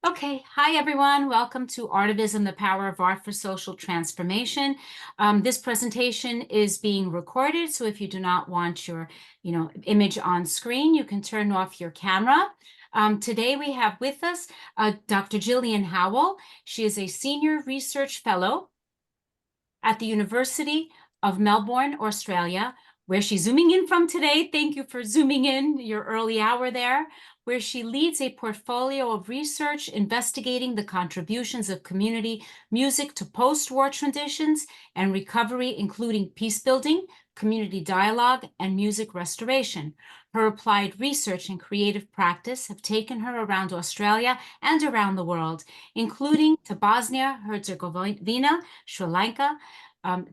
Okay, hi everyone. Welcome to ARTIVISM, the Power of Art for Social Transformation. This presentation is being recorded, so if you do not want your, image on screen, you can turn off your camera. Today we have with us Dr. Gillian Howell. She is a senior research fellow at the University of Melbourne, Australia, where she's zooming in from today. Thank you for zooming in your early hour there, where she leads a portfolio of research investigating the contributions of community music to post-war traditions and recovery, including peace building, community dialogue, and music restoration. Her applied research and creative practice have taken her around Australia and around the world, including to Bosnia-Herzegovina, Sri Lanka,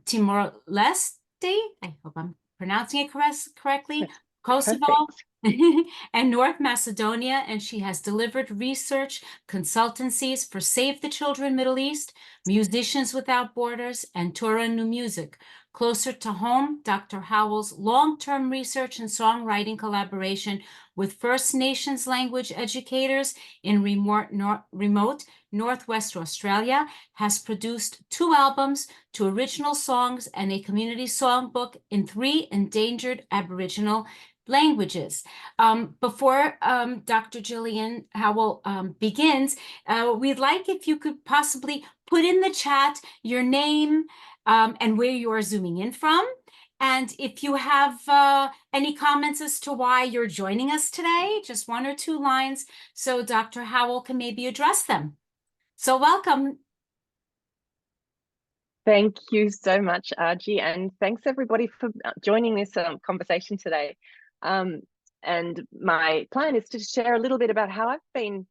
Timor-Leste, I hope I'm pronouncing it correctly, That's Kosovo, perfect. and North Macedonia, and she has delivered research consultancies for Save the Children Middle East, Musicians Without Borders, and Tura New Music. Closer to home, Dr. Howell's long-term research and songwriting collaboration with First Nations language educators in remote Northwest Australia has produced 2 albums, 2 original songs, and a community songbook in 3 endangered Aboriginal languages. Before Dr. Gillian Howell begins, we'd like if you could possibly put in the chat your name and where you are zooming in from. And if you have any comments as to why you're joining us today, just 1 or 2 lines, so Dr. Howell can maybe address them. So welcome. Thank you so much, Arji, and thanks everybody for joining this conversation today. And my plan is to share a little bit about how I've been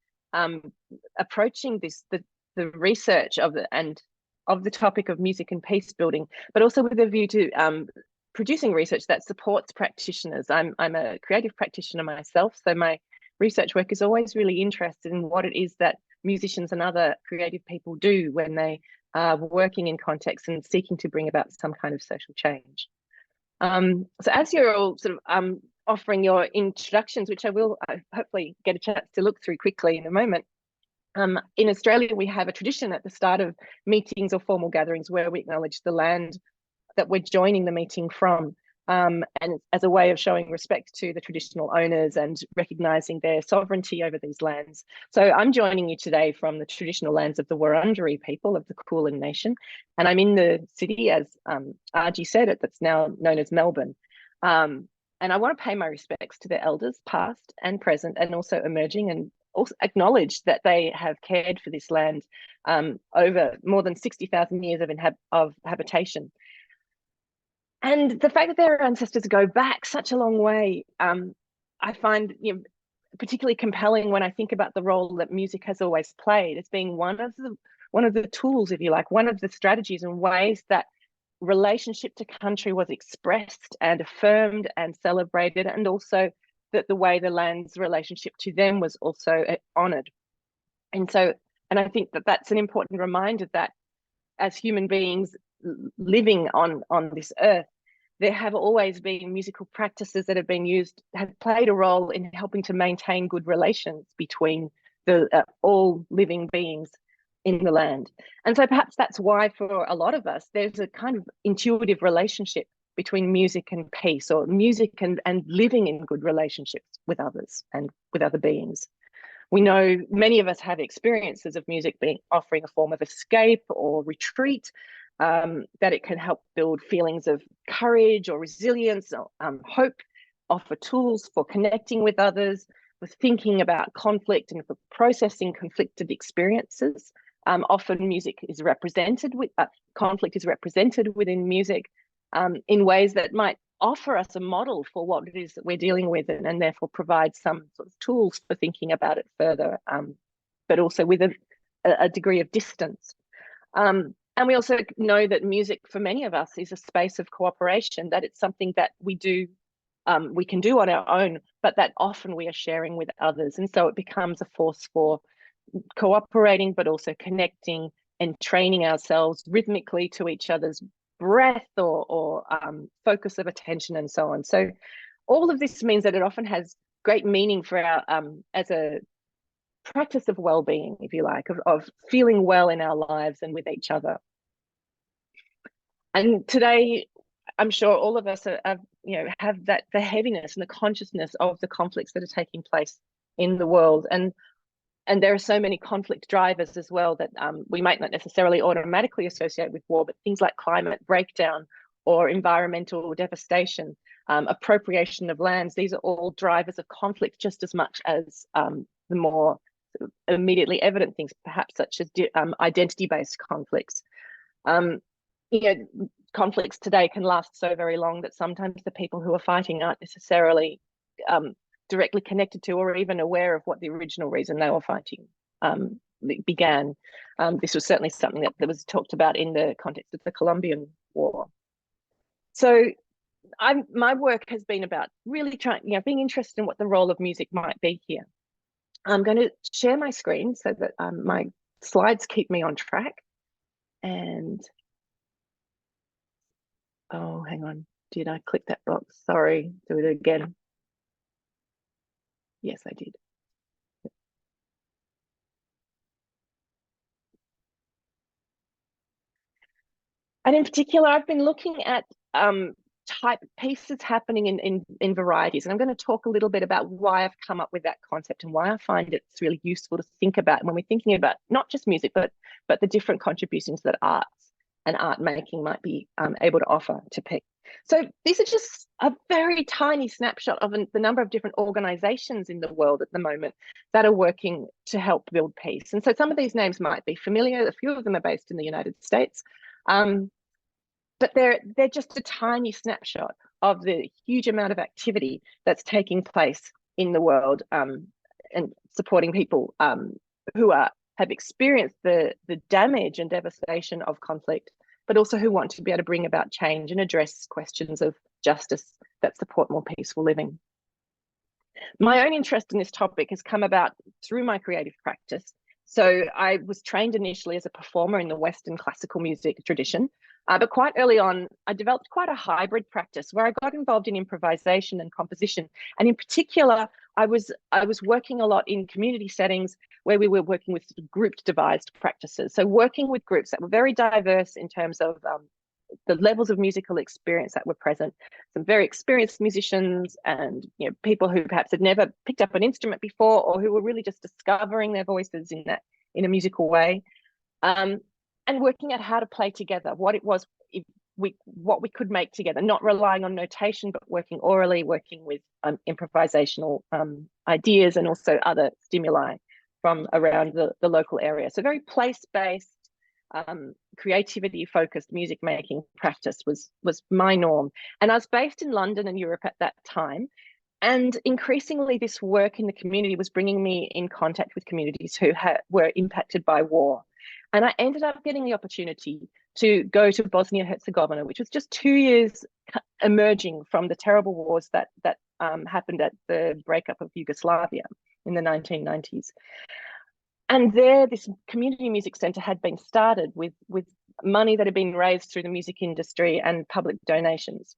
approaching the research of the topic of music and peace building, but also with a view to producing research that supports practitioners. I'm a creative practitioner myself, so my research work is always really interested in what it is that musicians and other creative people do when they are working in context and seeking to bring about some kind of social change. So as you're all sort of offering your introductions, which I will hopefully get a chance to look through quickly in a moment, in Australia, we have a tradition at the start of meetings or formal gatherings where we acknowledge the land that we're joining the meeting from, and as a way of showing respect to the traditional owners and recognising their sovereignty over these lands. So I'm joining you today from the traditional lands of the Wurundjeri people of the Kulin Nation, and I'm in the city, as Arji said, that's now known as Melbourne. And I want to pay my respects to their elders, past and present, and also emerging, and also acknowledge that they have cared for this land over more than 60,000 years of habitation. And the fact that their ancestors go back such a long way, I find particularly compelling when I think about the role that music has always played as being one of the tools, if you like, one of the strategies and ways that relationship to country was expressed and affirmed and celebrated, and also that the way the land's relationship to them was also honoured. And I think that that's an important reminder that as human beings living on this earth, there have always been musical practices that have played a role in helping to maintain good relations between all living beings in the land. And so perhaps that's why for a lot of us, there's a kind of intuitive relationship between music and peace, or music and living in good relationships with others and with other beings. We know many of us have experiences of music offering a form of escape or retreat, that it can help build feelings of courage or resilience, or hope, offer tools for connecting with others, for thinking about conflict and for processing conflicted experiences. Often music is represented with conflict is represented within music in ways that might offer us a model for what it is that we're dealing with, and therefore provide some sort of tools for thinking about it further, but also with a degree of distance. And we also know that music for many of us is a space of cooperation, that it's something that we can do on our own, but that often we are sharing with others. And so it becomes a force for cooperating, but also connecting and training ourselves rhythmically to each other's breath or focus of attention and so on. So all of this means that it often has great meaning for our as a practice of well-being, if you like, of feeling well in our lives and with each other. And today, I'm sure all of us have that the heaviness and the consciousness of the conflicts that are taking place in the world, and there are so many conflict drivers as well that we might not necessarily automatically associate with war, but things like climate breakdown or environmental devastation, appropriation of lands. These are all drivers of conflict just as much as the more immediately evident things, perhaps such as identity-based conflicts. Conflicts today can last so very long that sometimes the people who are fighting aren't necessarily directly connected to or even aware of what the original reason they were fighting began. This was certainly something that was talked about in the context of the Colombian War. So my work has been about really being interested in what the role of music might be here. I'm going to share my screen so that my slides keep me on track. And oh, hang on. Did I click that box? Sorry, do it again. Yes, I did. And in particular, I've been looking at type pieces happening in varieties. And I'm going to talk a little bit about why I've come up with that concept and why I find it's really useful to think about when we're thinking about not just music, but the different contributions that arts and art making might be able to offer to people. So these are just a very tiny snapshot of the number of different organizations in the world at the moment that are working to help build peace. And so some of these names might be familiar. A few of them are based in the United States. But they're just a tiny snapshot of the huge amount of activity that's taking place in the world and supporting people who have experienced the damage and devastation of conflict, but also who want to be able to bring about change and address questions of justice that support more peaceful living. My own interest in this topic has come about through my creative practice. So I was trained initially as a performer in the Western classical music tradition, but quite early on, I developed quite a hybrid practice where I got involved in improvisation and composition. And in particular, I was working a lot in community settings where we were working with grouped devised practices. So working with groups that were very diverse in terms of the levels of musical experience that were present, some very experienced musicians and people who perhaps had never picked up an instrument before or who were really just discovering their voices in a musical way, and working out how to play together, what it was, what we could make together, not relying on notation, but working orally, working with improvisational ideas and also other stimuli from around the local area. So very place-based, creativity-focused music making practice was my norm. And I was based in London and Europe at that time. And increasingly, this work in the community was bringing me in contact with communities who were impacted by war. And I ended up getting the opportunity to go to Bosnia-Herzegovina, which was just 2 years emerging from the terrible wars that happened at the breakup of Yugoslavia in the 1990s. And there, this community music centre had been started with money that had been raised through the music industry and public donations.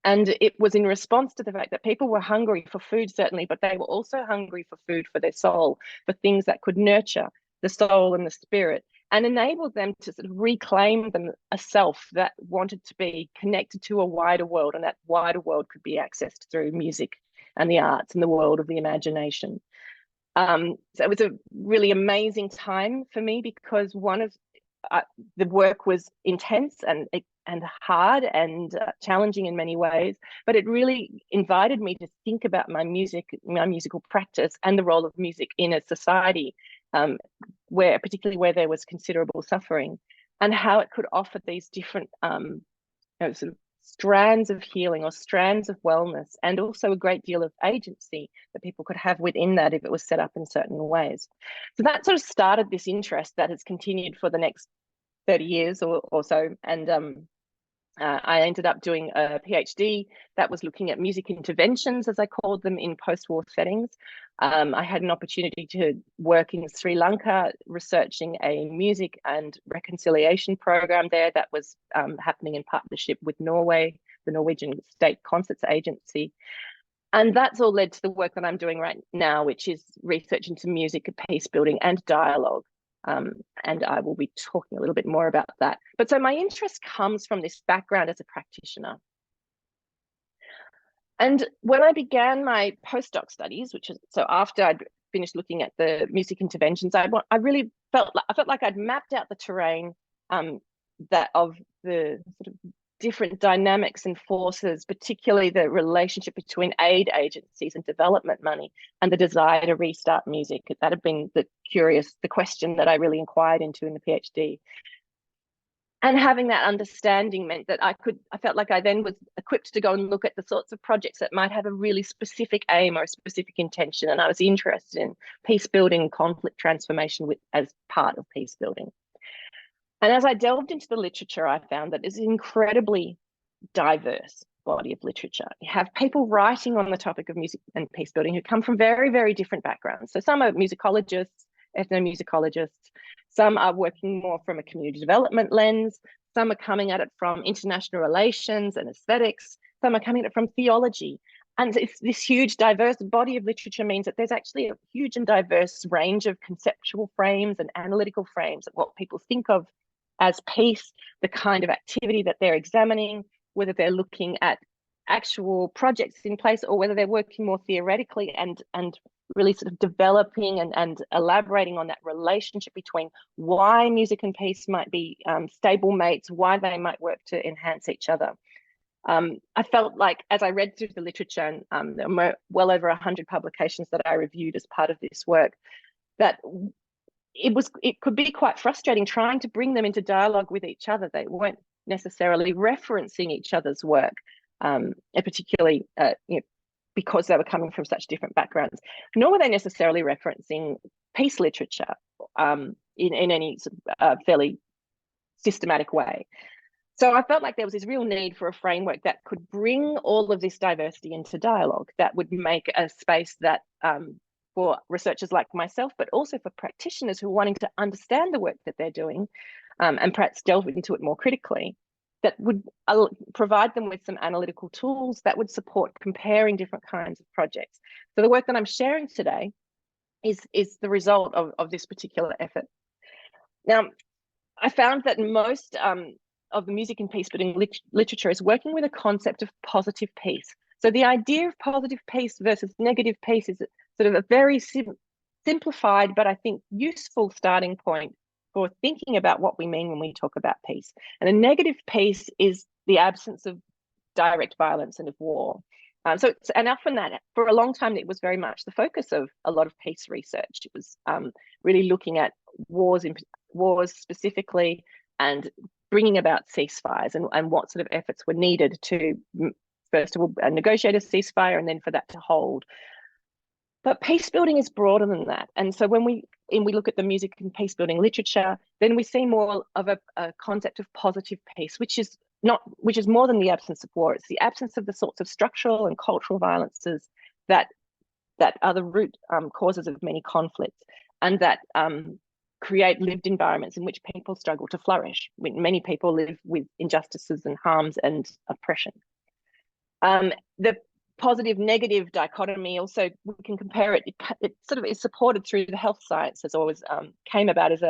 And it was in response to the fact that people were hungry for food, certainly, but they were also hungry for food for their soul, for things that could nurture the soul and the spirit and enable them to sort of reclaim a self that wanted to be connected to a wider world, and that wider world could be accessed through music and the arts and the world of the imagination. So it was a really amazing time for me because the work was intense and hard and challenging in many ways, but it really invited me to think about my musical practice and the role of music in a society particularly where there was considerable suffering, and how it could offer these different sort of strands of healing or strands of wellness, and also a great deal of agency that people could have within that if it was set up in certain ways. So that sort of started this interest that has continued for the next 30 years or so. And I ended up doing a PhD that was looking at music interventions, as I called them, in post-war settings. I had an opportunity to work in Sri Lanka, researching a music and reconciliation program there that was happening in partnership with Norway, the Norwegian State Concerts Agency. And that's all led to the work that I'm doing right now, which is research into music, peace building, and dialogue. And I will be talking a little bit more about that. But so my interest comes from this background as a practitioner. And when I began my postdoc studies, which is so after I'd finished looking at the music interventions, I really felt like I'd mapped out the terrain that of the sort of different dynamics and forces, particularly the relationship between aid agencies and development money and the desire to restart music. That had been the question that I really inquired into in the PhD. And having that understanding meant that I felt like I then was equipped to go and look at the sorts of projects that might have a really specific aim or a specific intention. And I was interested in peace building, conflict transformation as part of peace building. And as I delved into the literature, I found that it's an incredibly diverse body of literature. You have people writing on the topic of music and peace building who come from very, very different backgrounds. So some are musicologists, ethnomusicologists, some are working more from a community development lens, some are coming at it from international relations and aesthetics, some are coming at it from theology. And it's this huge diverse body of literature means that there's actually a huge and diverse range of conceptual frames and analytical frames of what people think of as peace, the kind of activity that they're examining, whether they're looking at actual projects in place or whether they're working more theoretically and really sort of developing and elaborating on that relationship between why music and peace might be stable mates, why they might work to enhance each other. I felt like as I read through the literature, and there were well over 100 publications that I reviewed as part of this work, that it could be quite frustrating trying to bring them into dialogue with each other. They weren't necessarily referencing each other's work, and particularly because they were coming from such different backgrounds, nor were they necessarily referencing peace literature in any sort of fairly systematic way. So I felt like there was this real need for a framework that could bring all of this diversity into dialogue, that would make a space that for researchers like myself, but also for practitioners who are wanting to understand the work that they're doing and perhaps delve into it more critically, that would provide them with some analytical tools that would support comparing different kinds of projects. So the work that I'm sharing today is the result of this particular effort. Now, I found that most of the music and peace building literature is working with a concept of positive peace. So the idea of positive peace versus negative peace is sort of a very simplified, but I think useful starting point for thinking about what we mean when we talk about peace. And a negative peace is the absence of direct violence and of war. And often that, for a long time, it was very much the focus of a lot of peace research. It was really looking at wars specifically and bringing about ceasefires and what sort of efforts were needed to, first of all, negotiate a ceasefire and then for that to hold. But peace building is broader than that. And so when we look at the music and peace building literature, then we see more of a concept of positive peace, which is more than the absence of war. It's the absence of the sorts of structural and cultural violences that are the root causes of many conflicts, and that create lived environments in which people struggle to flourish. Many people live with injustices and harms and oppression. The positive negative dichotomy also, we can compare it sort of is supported through the health sciences, always came about as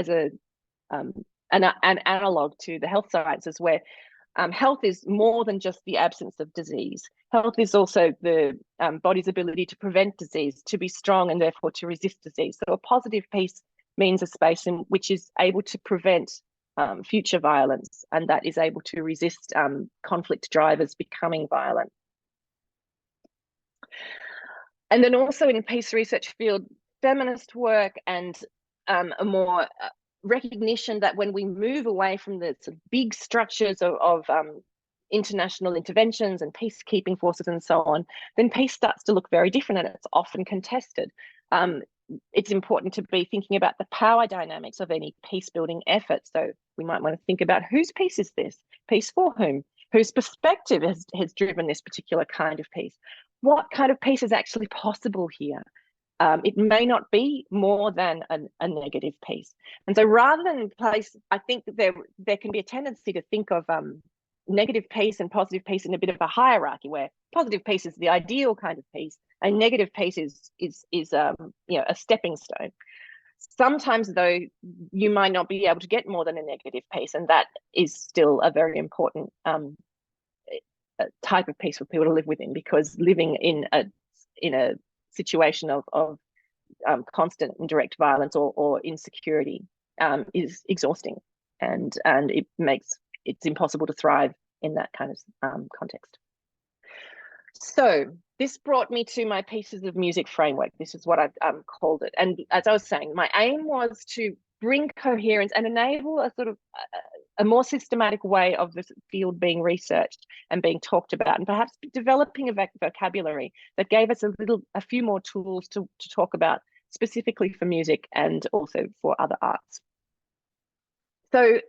an analog to the health sciences, where health is more than just the absence of disease. Health is also the body's ability to prevent disease, to be strong and therefore to resist disease. So a positive peace means a space in which is able to prevent future violence, and that is able to resist conflict drivers becoming violent. And then also in peace research field, feminist work and a more recognition that when we move away from the sort of big structures of international interventions and peacekeeping forces and so on, then peace starts to look very different and it's often contested. It's important to be thinking about the power dynamics of any peace building effort. So we might want to think about whose peace is this? Peace for whom? Whose perspective has driven this particular kind of peace? What kind of peace is actually possible here? It may not be more than a negative peace. And so rather than place, I think there can be a tendency to think of negative peace and positive peace in a bit of a hierarchy, where positive peace is the ideal kind of peace, and negative peace is a stepping stone. Sometimes, though, you might not be able to get more than a negative peace, and that is still a very important type of peace for people to live within, because living in a situation of constant and direct violence or insecurity is exhausting, and it's impossible to thrive in that kind of context. So this brought me to my pieces of music framework. This is what I've called it. And as I was saying, my aim was to bring coherence and enable a sort of a more systematic way of this field being researched and being talked about, and perhaps developing a vocabulary that gave us a few more tools to talk about, specifically for music and also for other arts. So,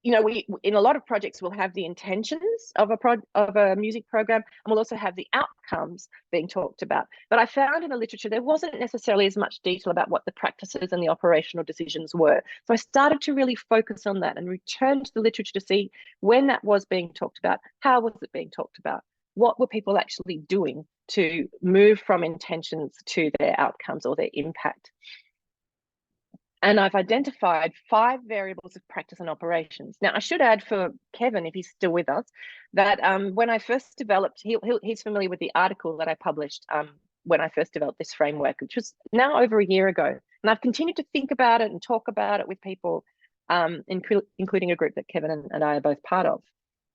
we in a lot of projects we'll have the intentions of a music program, and we'll also have the outcomes being talked about. But I found in the literature there wasn't necessarily as much detail about what the practices and the operational decisions were. So I started to really focus on that and return to the literature to see when that was being talked about, how was it being talked about, what were people actually doing to move from intentions to their outcomes or their impact. And I've identified 5 variables of practice and operations. Now, I should add for Kevin, if he's still with us, that when I first developed, he's familiar with the article that I published when I first developed this framework, which was now over a year ago. And I've continued to think about it and talk about it with people, including a group that Kevin and I are both part of.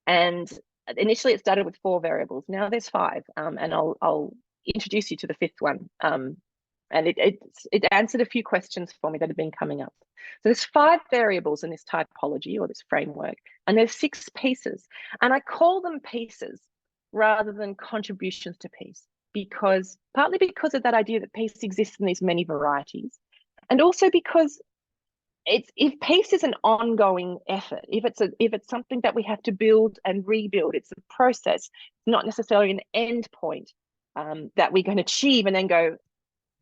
And initially it started with 4 variables. Now there's 5, and I'll introduce you to the 5th one. And it answered a few questions for me that have been coming up. So there's 5 variables in this typology or this framework, and there's 6 pieces. And I call them pieces rather than contributions to peace, partly because of that idea that peace exists in these many varieties, and also because if peace is an ongoing effort, if it's something that we have to build and rebuild, it's a process, it's not necessarily an end point that we're going to achieve and then go,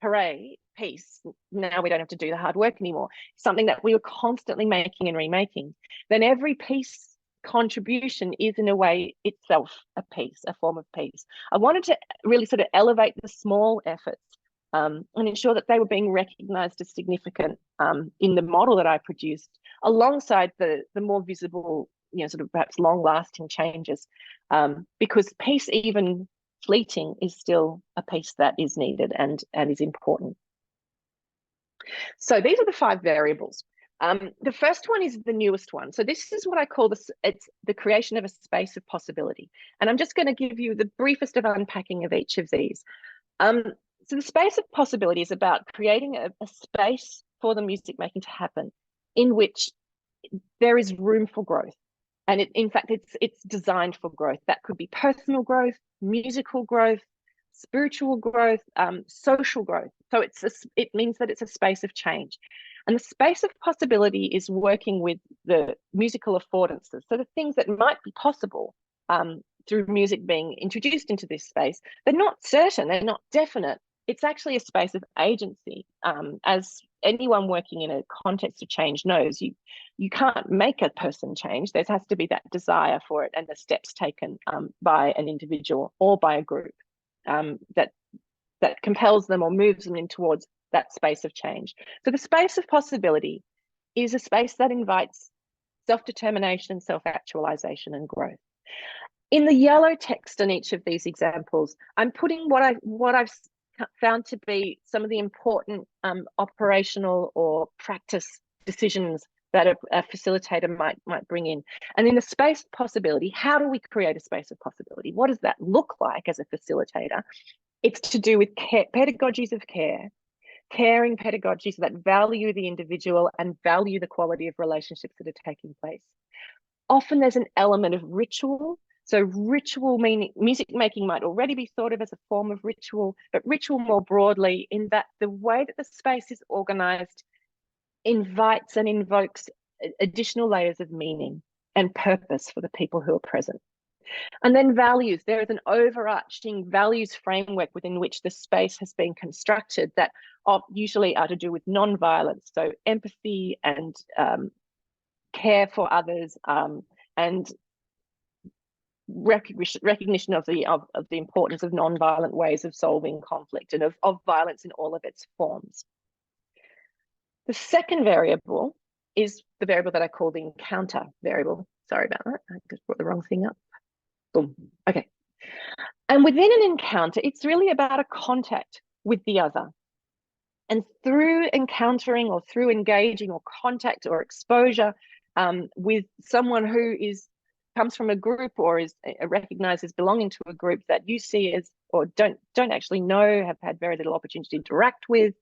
hooray, peace, now we don't have to do the hard work anymore, something that we were constantly making and remaking, then every peace contribution is in a way itself a peace, a form of peace. I wanted to really sort of elevate the small efforts and ensure that they were being recognized as significant in the model that I produced, alongside the more visible, sort of perhaps long-lasting changes, because peace, even fleeting, is still a piece that is needed and is important. So these are the 5 variables. The first one is the newest one. So this is what I call it's the creation of a space of possibility. And I'm just going to give you the briefest of unpacking of each of these. So the space of possibility is about creating a space for the music making to happen in which there is room for growth. And in fact, it's designed for growth. That could be personal growth, musical growth, spiritual growth, social growth. So it means that it's a space of change. And the space of possibility is working with the musical affordances. So the things that might be possible through music being introduced into this space, they're not certain, they're not definite. It's actually a space of agency. As anyone working in a context of change knows, you can't make a person change. There has to be that desire for it and the steps taken by an individual or by a group that compels them or moves them in towards that space of change. So the space of possibility is a space that invites self-determination, self-actualization, and growth. In the yellow text in each of these examples, I'm putting what I've found to be some of the important operational or practice decisions that a facilitator might bring in. And in the space of possibility, how do we create a space of possibility? What does that look like as a facilitator? It's to do with pedagogies of care, caring pedagogies that value the individual and value the quality of relationships that are taking place. Often there's an element of ritual. So ritual meaning music making might already be thought of as a form of ritual, but ritual more broadly in that the way that the space is organized invites and invokes additional layers of meaning and purpose for the people who are present. And then values. There is an overarching values framework within which the space has been constructed that usually are to do with non-violence, so empathy and care for others, and recognition of the importance of non-violent ways of solving conflict and of violence in all of its forms. The second variable is the variable that I call the encounter variable. Sorry about that. I just brought the wrong thing up. Boom. Okay. And within an encounter, it's really about a contact with the other. And through encountering or through engaging or contact or exposure with someone who comes from a group or is recognized as belonging to a group that you see as or don't actually know, have had very little opportunity to interact with,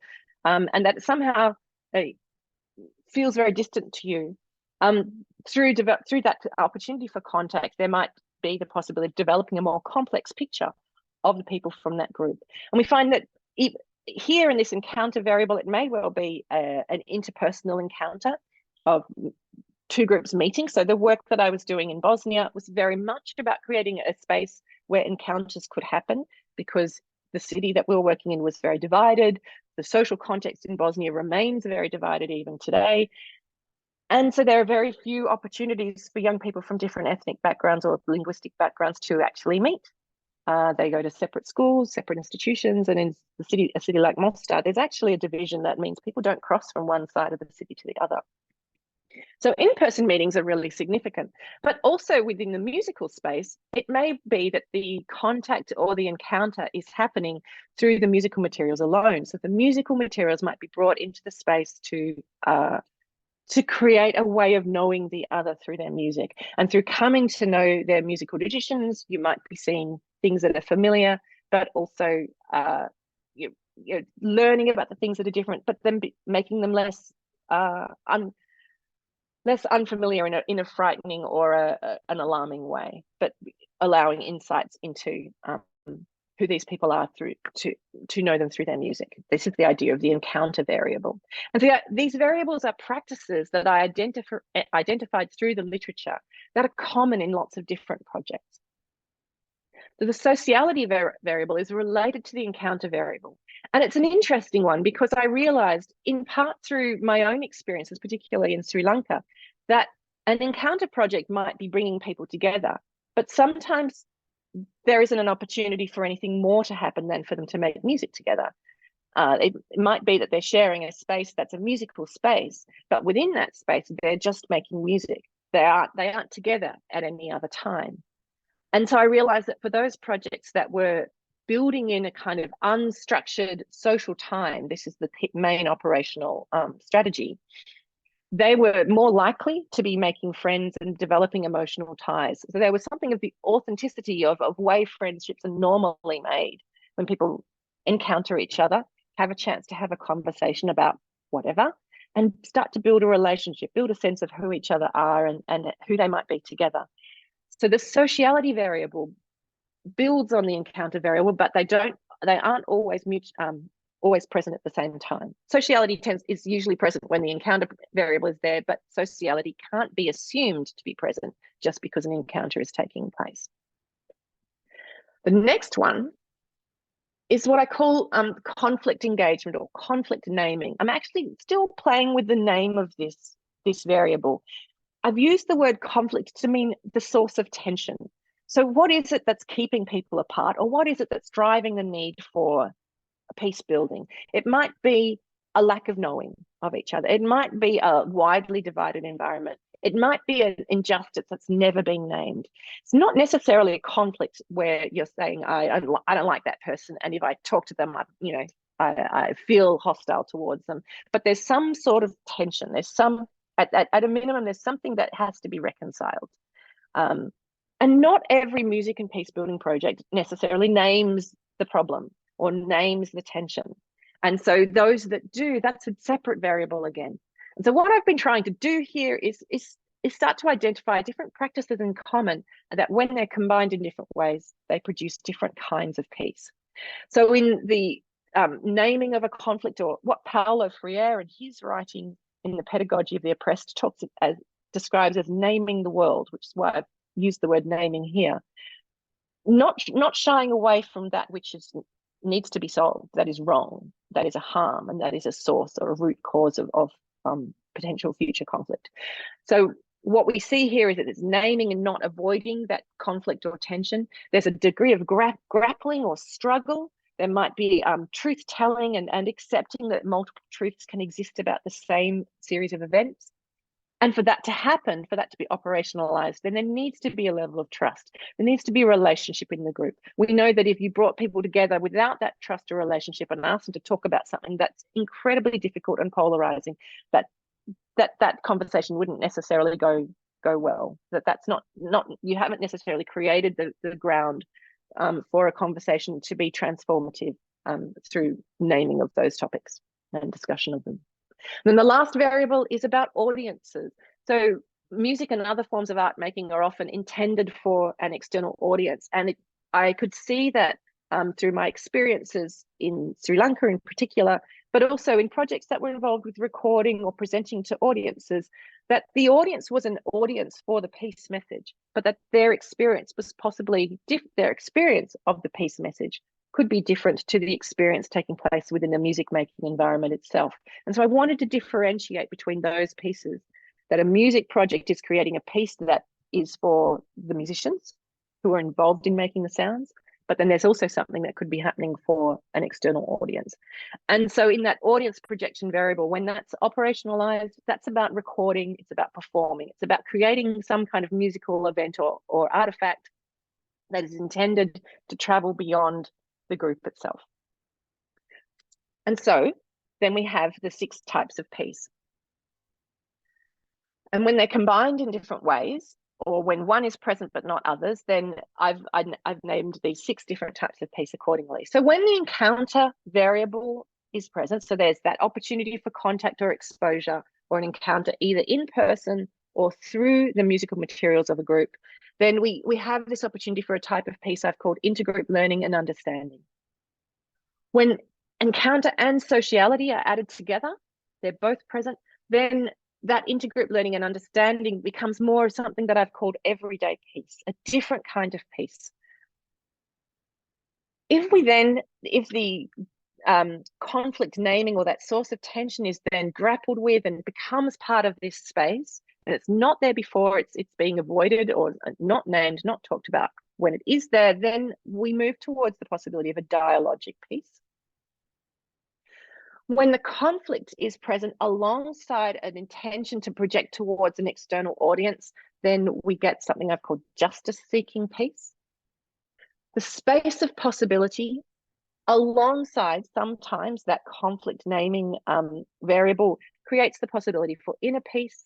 and that somehow feels very distant to you, through that opportunity for contact, there might be the possibility of developing a more complex picture of the people from that group. And we find that here in this encounter variable, it may well be an interpersonal encounter of two groups meeting. So the work that I was doing in Bosnia was very much about creating a space where encounters could happen, because the city that we were working in was very divided. The social context in Bosnia remains very divided even today. And so there are very few opportunities for young people from different ethnic backgrounds or linguistic backgrounds to actually meet. They go to separate schools, separate institutions, and in a city like Mostar, there's actually a division that means people don't cross from one side of the city to the other. So in-person meetings are really significant, but also within the musical space, it may be that the contact or the encounter is happening through the musical materials alone. So the musical materials might be brought into the space to create a way of knowing the other through their music. And through coming to know their musical traditions, you might be seeing things that are familiar, but also you're learning about the things that are different, but then making them less unfamiliar in a frightening or an alarming way, but allowing insights into who these people are to know them through their music. This is the idea of the encounter variable. And so these variables are practices that I identified through the literature that are common in lots of different projects. So the sociality variable is related to the encounter variable. And it's an interesting one because I realized, in part through my own experiences, particularly in Sri Lanka, that an encounter project might be bringing people together, but sometimes there isn't an opportunity for anything more to happen than for them to make music together. It might be that they're sharing a space that's a musical space, but within that space, they're just making music. They aren't together at any other time. And so I realized that for those projects that were building in a kind of unstructured social time, this is the main operational strategy, they were more likely to be making friends and developing emotional ties. So there was something of the authenticity of way friendships are normally made when people encounter each other, have a chance to have a conversation about whatever, and start to build a relationship, build a sense of who each other are and who they might be together. So the sociality variable builds on the encounter variable, but they aren't always always present at the same time. Sociality is usually present when the encounter variable is there, but sociality can't be assumed to be present just because an encounter is taking place. The next one is what I call conflict engagement or conflict naming. I'm actually still playing with the name of this variable. I've used the word conflict to mean the source of tension. So what is it that's keeping people apart, or what is it that's driving the need for peace building? It might be a lack of knowing of each other. It might be a widely divided environment. It might be an injustice that's never been named. It's not necessarily a conflict where you're saying, I don't like that person, and if I talk to them, I feel hostile towards them. But there's some sort of tension. There's some, at a minimum, there's something that has to be reconciled. And not every music and peace building project necessarily names the problem or names the tension. And so those that do, that's a separate variable again. And so what I've been trying to do here is start to identify different practices in common, and that when they're combined in different ways, they produce different kinds of peace. So in the naming of a conflict, or what Paulo Freire in his writing in The Pedagogy of the Oppressed describes as naming the world, which is why I've used the word naming here. Not shying away from that which needs to be solved, that is wrong, that is a harm, and that is a source or a root cause of potential future conflict. So what we see here is that it's naming and not avoiding that conflict or tension. There's a degree of grappling or struggle. There might be truth-telling and accepting that multiple truths can exist about the same series of events. And for that to happen, for that to be operationalized, then there needs to be a level of trust. There needs to be a relationship in the group. We know that if you brought people together without that trust or relationship and asked them to talk about something that's incredibly difficult and polarizing, that conversation wouldn't necessarily go well. That's not you haven't necessarily created the ground for a conversation to be transformative through naming of those topics and discussion of them. Then the last variable is about audiences. So music and other forms of art making are often intended for an external audience. And I could see that through my experiences in Sri Lanka in particular, but also in projects that were involved with recording or presenting to audiences, that the audience was an audience for the peace message, but that their experience was possibly their experience of the peace message could be different to the experience taking place within the music making environment itself. And so I wanted to differentiate between those pieces, that a music project is creating a piece that is for the musicians who are involved in making the sounds, but then there's also something that could be happening for an external audience. And so in that audience projection variable, when that's operationalized, that's about recording, it's about performing, it's about creating some kind of musical event or artifact that is intended to travel beyond the group itself. And so then we have the 6 types of piece. And when they're combined in different ways, or when one is present but not others, then I've named these 6 different types of piece accordingly. So when the encounter variable is present, so there's that opportunity for contact or exposure or an encounter either in person or through the musical materials of a group, then we have this opportunity for a type of piece I've called intergroup learning and understanding. When encounter and sociality are added together, they're both present, then that intergroup learning and understanding becomes more something that I've called everyday piece, a different kind of piece. If the conflict naming or that source of tension is then grappled with and becomes part of this space, and it's not there before, it's being avoided or not named, not talked about. When it is there, then we move towards the possibility of a dialogic piece. When the conflict is present alongside an intention to project towards an external audience, then we get something I've called justice-seeking piece. The space of possibility alongside sometimes that conflict naming variable creates the possibility for inner peace,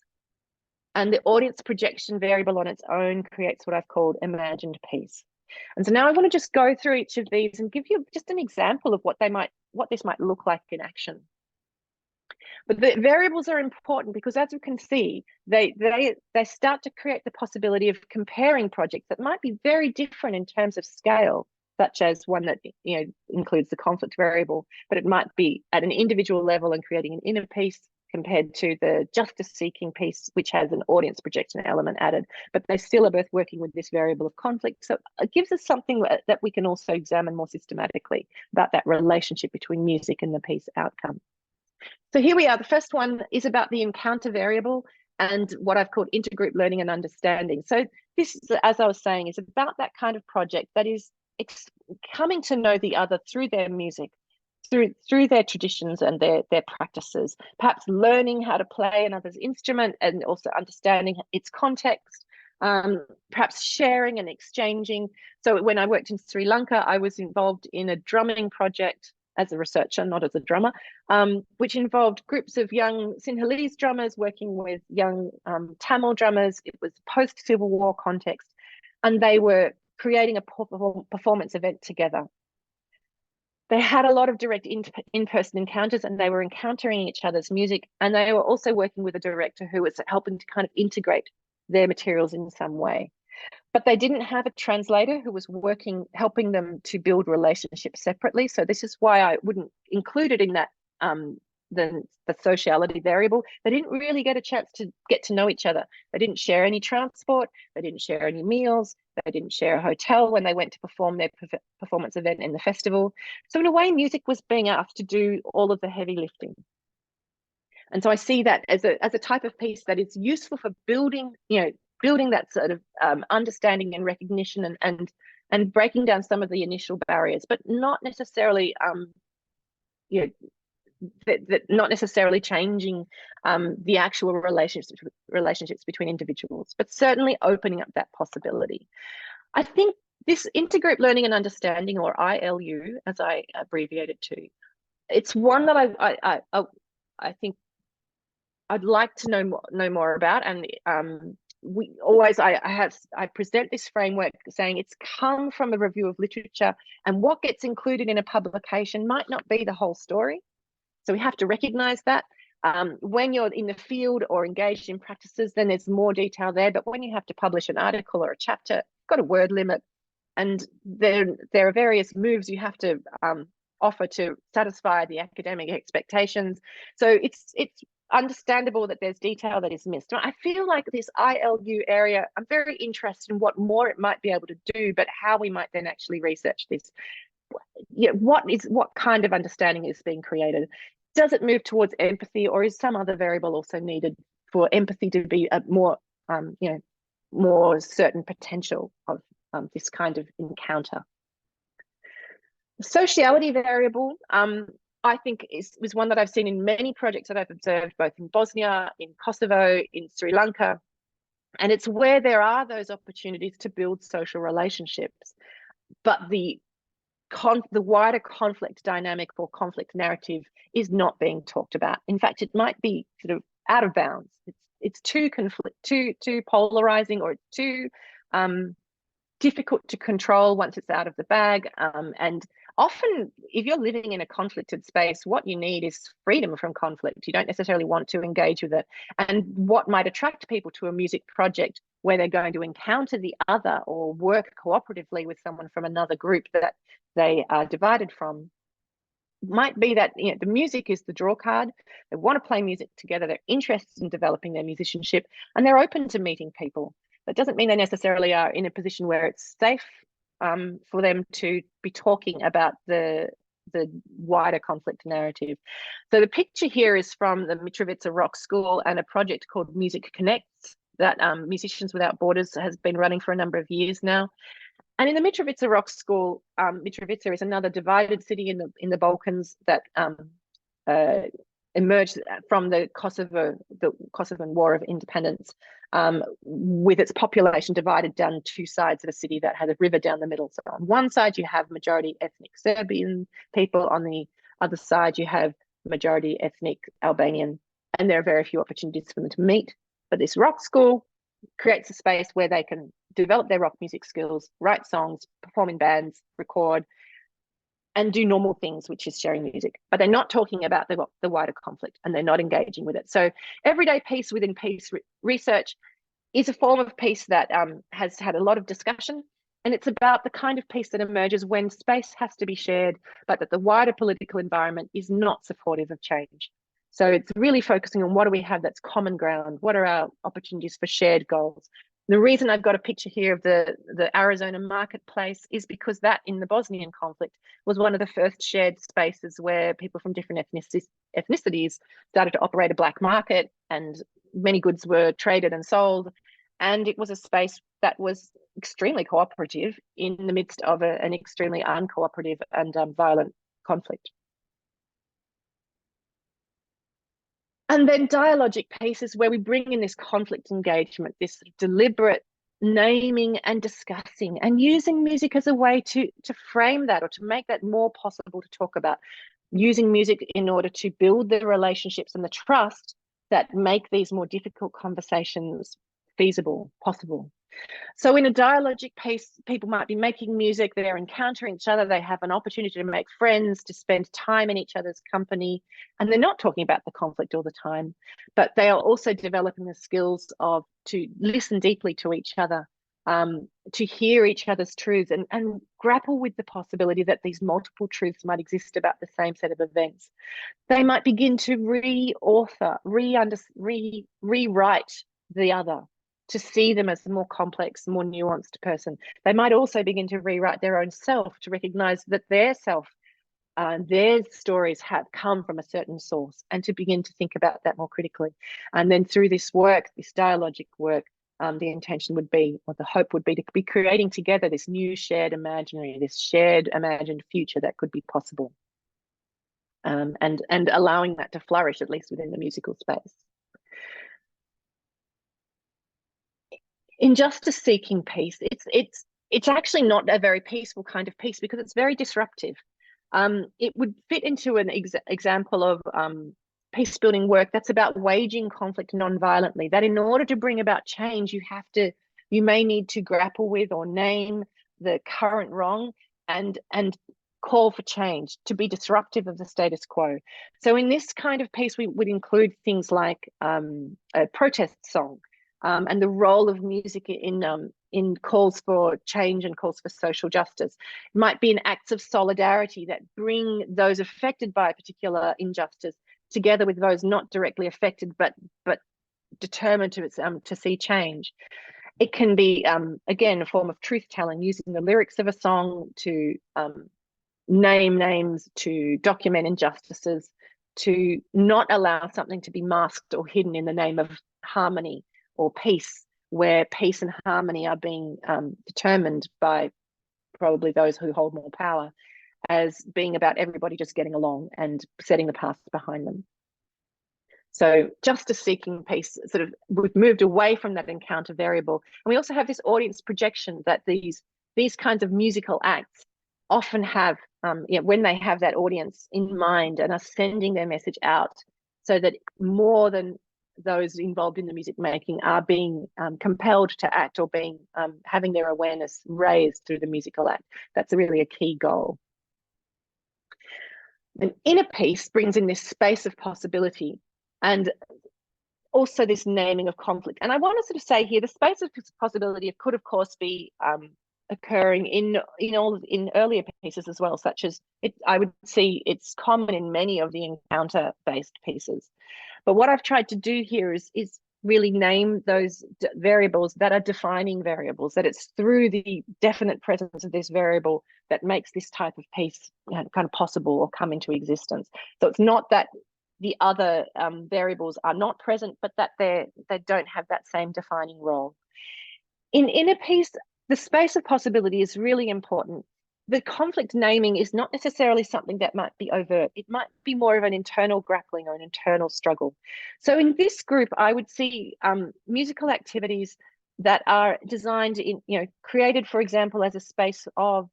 and the audience projection variable on its own creates what I've called imagined peace. And so now I want to just go through each of these and give you just an example of what this might look like in action. But the variables are important because, as you can see, they start to create the possibility of comparing projects that might be very different in terms of scale, such as one that includes the conflict variable, but it might be at an individual level and creating an inner piece compared to the justice-seeking piece, which has an audience projection element added, but they still are both working with this variable of conflict. So it gives us something that we can also examine more systematically about that relationship between music and the piece outcome. So here we are. The first one is about the encounter variable and what I've called intergroup learning and understanding. So this, as I was saying, is about that kind of project that is coming to know the other through their music, through their traditions and their practices, perhaps learning how to play another's instrument and also understanding its context, perhaps sharing and exchanging. So when I worked in Sri Lanka, I was involved in a drumming project as a researcher, not as a drummer, which involved groups of young Sinhalese drummers working with young Tamil drummers. It was post-Civil War context, and they were creating a performance event together. They had a lot of direct in-person encounters, and they were encountering each other's music, and they were also working with a director who was helping to kind of integrate their materials in some way. But they didn't have a translator who was helping them to build relationships separately. So this is why I wouldn't include it in that the sociality variable. They didn't really get a chance to get to know each other. They didn't share any transport. They didn't share any meals. They didn't share a hotel when they went to perform their performance event in the festival. So in a way, music was being asked to do all of the heavy lifting. And so I see that as a type of piece that is useful for building, building that sort of understanding and recognition, and breaking down some of the initial barriers, but not necessarily not necessarily changing the actual relationships between individuals, but certainly opening up that possibility. I think this intergroup learning and understanding, or ILU, as I abbreviate it to, it's one that I think I'd like to know more about. And we always I present this framework saying it's come from a review of literature, and what gets included in a publication might not be the whole story. So we have to recognize that. When you're in the field or engaged in practices, then there's more detail there. But when you have to publish an article or a chapter, you've got a word limit, and there are various moves you have to offer to satisfy the academic expectations. So it's understandable that there's detail that is missed. I feel like this ILU area, I'm very interested in what more it might be able to do, but how we might then actually research this. What kind of understanding is being created? Does it move towards empathy, or is some other variable also needed for empathy to be a more certain potential of this kind of encounter? The sociality variable, I think was one that I've seen in many projects that I've observed, both in Bosnia, in Kosovo, in Sri Lanka, and it's where there are those opportunities to build social relationships, but the wider conflict dynamic or conflict narrative is not being talked about. In fact, it might be sort of out of bounds. It's too polarizing, or too difficult to control once it's out of the bag. And often, if you're living in a conflicted space, what you need is freedom from conflict. You don't necessarily want to engage with it. And what might attract people to a music project where they're going to encounter the other or work cooperatively with someone from another group that they are divided from might be that the music is the draw card. They want to play music together. They're interested in developing their musicianship, and they're open to meeting people. That doesn't mean they necessarily are in a position where it's safe for them to be talking about the wider conflict narrative. So the picture here is from the Mitrovica Rock School and a project called Music Connects that Musicians Without Borders has been running for a number of years now. And in the Mitrovica Rock School, Mitrovica is another divided city in the Balkans that emerged from the Kosovan War of Independence, with its population divided down two sides of a city that had a river down the middle. So on one side you have majority ethnic Serbian people, on the other side you have majority ethnic Albanian, and there are very few opportunities for them to meet. But this rock school creates a space where they can develop their rock music skills, write songs, perform in bands, record, and do normal things, which is sharing music. But they're not talking about the wider conflict, and they're not engaging with it. So everyday peace within peace research is a form of peace that has had a lot of discussion, and it's about the kind of peace that emerges when space has to be shared, but that the wider political environment is not supportive of change. So it's really focusing on what do we have that's common ground, what are our opportunities for shared goals. The reason I've got a picture here of the Arizona marketplace is because that in the Bosnian conflict was one of the first shared spaces where people from different ethnicities started to operate a black market, and many goods were traded and sold. And it was a space that was extremely cooperative in the midst of an extremely uncooperative and violent conflict. And then dialogic pieces where we bring in this conflict engagement, this deliberate naming and discussing, and using music as a way to frame that, or to make that more possible to talk about. Using music in order to build the relationships and the trust that make these more difficult conversations feasible, possible. So in a dialogic piece, people might be making music, they're encountering each other, they have an opportunity to make friends, to spend time in each other's company, and they're not talking about the conflict all the time, but they are also developing the skills to listen deeply to each other, to hear each other's truths, and grapple with the possibility that these multiple truths might exist about the same set of events. They might begin to re-author, rewrite the other, to see them as a more complex, more nuanced person. They might also begin to rewrite their own self, to recognize that their self their stories have come from a certain source, and to begin to think about that more critically. And then through this work, this dialogic work, the intention would be, or the hope would be, to be creating together this new shared imaginary, this shared imagined future that could be possible, and allowing that to flourish, at least within the musical space. In justice-seeking peace, it's actually not a very peaceful kind of peace, because it's very disruptive. It would fit into an example of peace-building work that's about waging conflict non-violently. That in order to bring about change, you may need to grapple with or name the current wrong and call for change, to be disruptive of the status quo. So in this kind of peace, we would include things like a protest song, and the role of music in calls for change and calls for social justice. It might be in acts of solidarity that bring those affected by a particular injustice together with those not directly affected, but determined to see change. It can be, again, a form of truth-telling, using the lyrics of a song to name names, to document injustices, to not allow something to be masked or hidden in the name of harmony or peace, where peace and harmony are being determined by probably those who hold more power, as being about everybody just getting along and setting the past behind them. So justice-seeking peace, sort of, we've moved away from that encounter variable. And we also have this audience projection that these kinds of musical acts often have, when they have that audience in mind and are sending their message out, so that more than those involved in the music making are being compelled to act, or being having their awareness raised through the musical act. That's really a key goal. And inner peace brings in this space of possibility, and also this naming of conflict. And I want to sort of say here, the space of possibility could, of course, be occurring in earlier pieces as well, such as I would see it's common in many of the encounter-based pieces. But what I've tried to do here is really name those variables that are defining variables, that it's through the definite presence of this variable that makes this type of piece kind of possible or come into existence. So it's not that the other variables are not present, but that they don't have that same defining role. In inner peace, the space of possibility is really important. The conflict naming is not necessarily something that might be overt. It might be more of an internal grappling or an internal struggle. So in this group, I would see musical activities that are designed created, for example, as a space of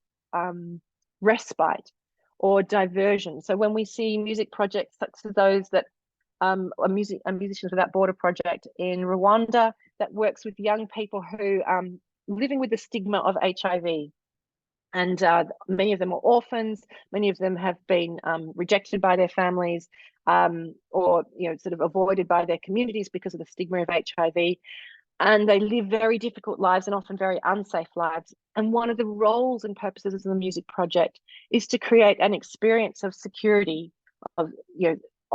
respite or diversion. So when we see music projects such as those that a Musicians Without Border project in Rwanda that works with young people who living with the stigma of HIV. And many of them are orphans. Many of them have been rejected by their families, or sort of avoided by their communities because of the stigma of HIV. And they live very difficult lives, and often very unsafe lives. And one of the roles and purposes of the music project is to create an experience of security, of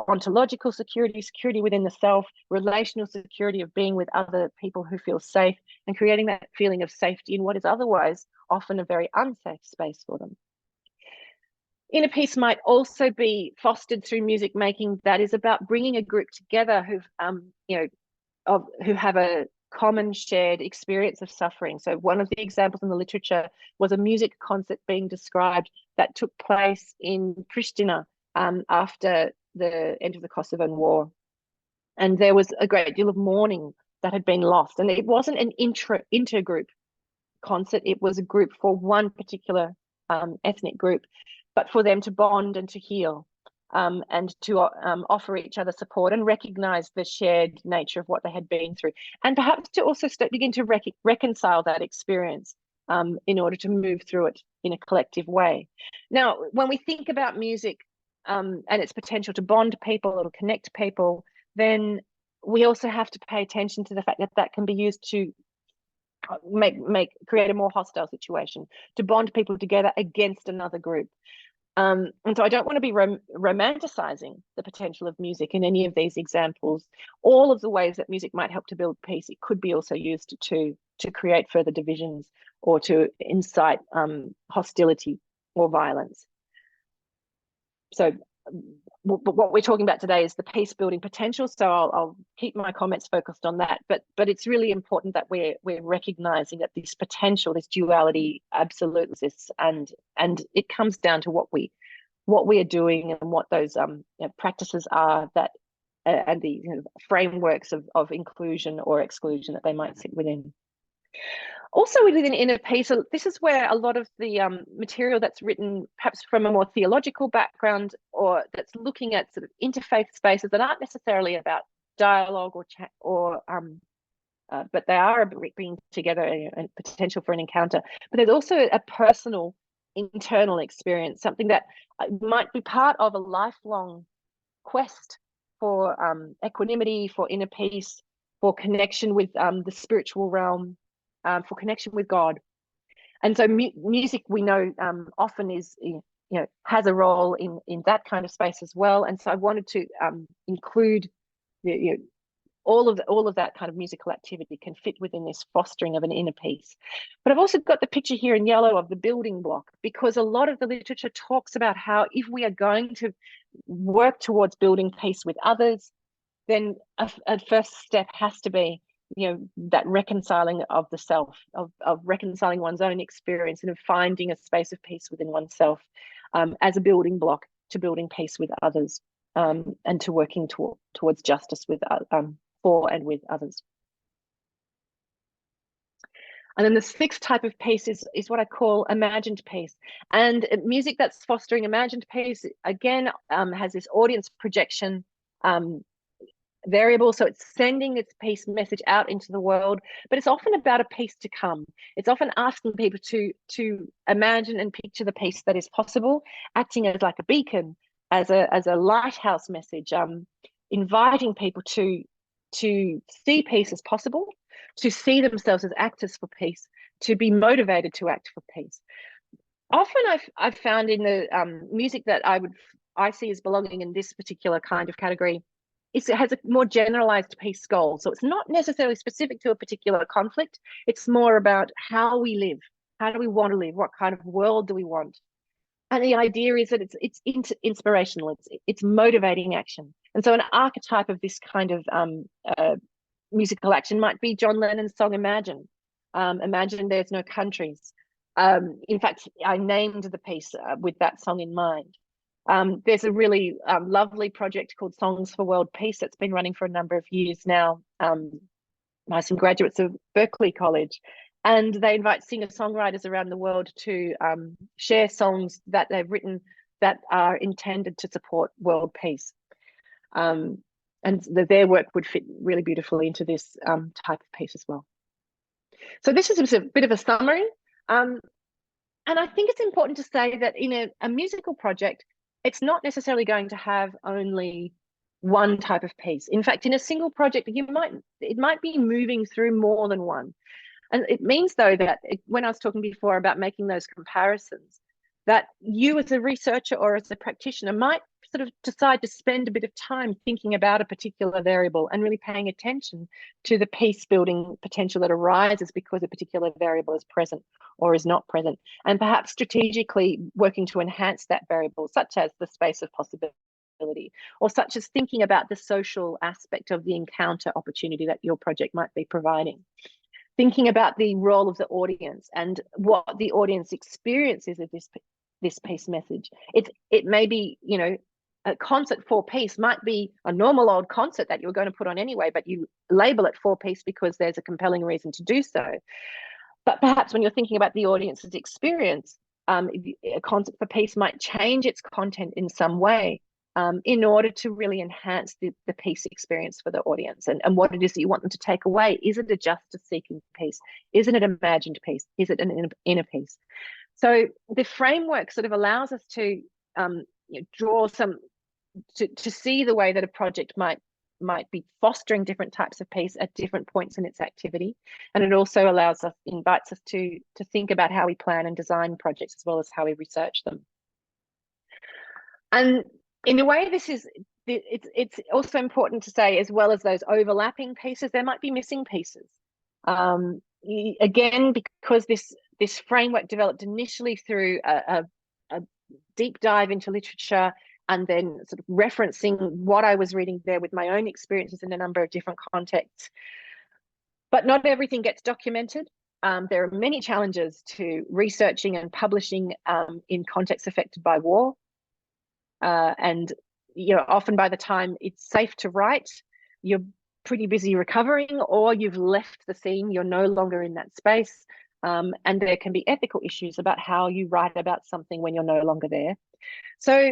ontological security, security within the self, relational security of being with other people who feel safe, and creating that feeling of safety in what is otherwise often a very unsafe space for them. Inner peace might also be fostered through music making that is about bringing a group together who have a common shared experience of suffering. So one of the examples in the literature was a music concert being described that took place in Pristina after the end of the Kosovo War. And there was a great deal of mourning that had been lost. And it wasn't an intergroup concert. It was a group for one particular ethnic group, but for them to bond and to heal, and to offer each other support and recognize the shared nature of what they had been through, and perhaps to also begin to reconcile that experience in order to move through it in a collective way. Now, when we think about music and its potential to bond people or to connect people, then we also have to pay attention to the fact that that can be used to create a more hostile situation, to bond people together against another group. And so I don't want to be romanticizing the potential of music in any of these examples. All of the ways that music might help to build peace, it could be also used to create further divisions or to incite hostility or violence. so what we're talking about today is the peace building potential. So I'll keep my comments focused on that. But it's really important that we're recognizing that this potential, this duality, absolutely exists, and it comes down to what we are doing and what those practices are that and the frameworks of inclusion or exclusion that they might sit within. Also within inner peace, this is where a lot of the material that's written perhaps from a more theological background or that's looking at sort of interfaith spaces that aren't necessarily about dialogue or chat but they are bringing together a potential for an encounter. But there's also a personal internal experience, something that might be part of a lifelong quest for equanimity, for inner peace, for connection with the spiritual realm, for connection with God. And so music, we know, often is, has a role in that kind of space as well. And so I wanted to include all of that kind of musical activity can fit within this fostering of an inner peace. But I've also got the picture here in yellow of the building block, because a lot of the literature talks about how if we are going to work towards building peace with others, then a first step has to be, that reconciling of the self, of reconciling one's own experience and of finding a space of peace within oneself as a building block to building peace with others, and to working towards justice with for and with others. And then the sixth type of peace is what I call imagined peace. And music that's fostering imagined peace, again, has this audience projection variable. So it's sending its peace message out into the world, but it's often about a peace to come. It's often asking people to imagine and picture the peace that is possible, acting as like a beacon, as a lighthouse message, inviting people to see peace as possible, to see themselves as actors for peace, to be motivated to act for peace. Often I've found in the music that I see as belonging in this particular kind of category, it has a more generalized peace goal. So it's not necessarily specific to a particular conflict. It's more about how we live. How do we want to live? What kind of world do we want? And the idea is that it's inspirational. It's motivating action. And so an archetype of this kind of musical action might be John Lennon's song Imagine. Imagine there's no countries. In fact, I named the piece with that song in mind. There's a really lovely project called Songs for World Peace that's been running for a number of years now by some graduates of Berkeley College. And they invite singer-songwriters around the world to share songs that they've written that are intended to support world peace. And their work would fit really beautifully into this type of piece as well. So this is a bit of a summary. And I think it's important to say that in a musical project, it's not necessarily going to have only one type of piece. In fact, in a single project, it might be moving through more than one. And it means, though, that when I was talking before about making those comparisons, that you as a researcher or as a practitioner might sort of decide to spend a bit of time thinking about a particular variable and really paying attention to the peace building potential that arises because a particular variable is present or is not present, and perhaps strategically working to enhance that variable, such as the space of possibility, or such as thinking about the social aspect of the encounter opportunity that your project might be providing. Thinking about the role of the audience and what the audience experiences of this peace message. It may be, a concert for peace might be a normal old concert that you're going to put on anyway, but you label it for peace because there's a compelling reason to do so. But perhaps when you're thinking about the audience's experience, a concert for peace might change its content in some way in order to really enhance the peace experience for the audience and what it is that you want them to take away. Is it a justice-seeking peace? Isn't it imagined peace? Is it an inner peace? So the framework sort of allows us to draw to see the way that a project might be fostering different types of peace at different points in its activity. And it also invites us to think about how we plan and design projects as well as how we research them. And in a way, it's also important to say, as well as those overlapping pieces, there might be missing pieces. Again, because this framework developed initially through a deep dive into literature, and then sort of referencing what I was reading there with my own experiences in a number of different contexts. But not everything gets documented. There are many challenges to researching and publishing in contexts affected by war. And often by the time it's safe to write, you're pretty busy recovering, or you've left the scene, you're no longer in that space. And there can be ethical issues about how you write about something when you're no longer there. So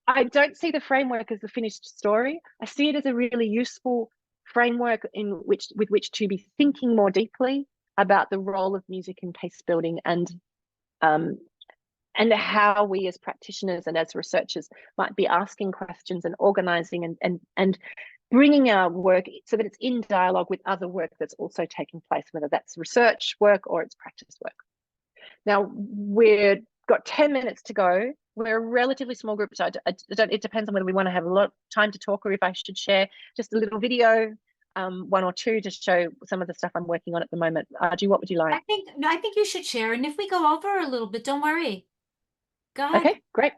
I don't see the framework as the finished story. I see it as a really useful framework with which to be thinking more deeply about the role of music in peace building, and how we as practitioners and as researchers might be asking questions and organizing and bringing our work so that it's in dialogue with other work that's also taking place, whether that's research work or it's practice work. Now, we've got 10 minutes to go. We're a relatively small group, so it depends on whether we want to have a lot of time to talk or if I should share just a little video, one or two, to show some of the stuff I'm working on at the moment. Argie, what would you like? I think you should share, and if we go over a little bit, don't worry. Go ahead. Okay, great.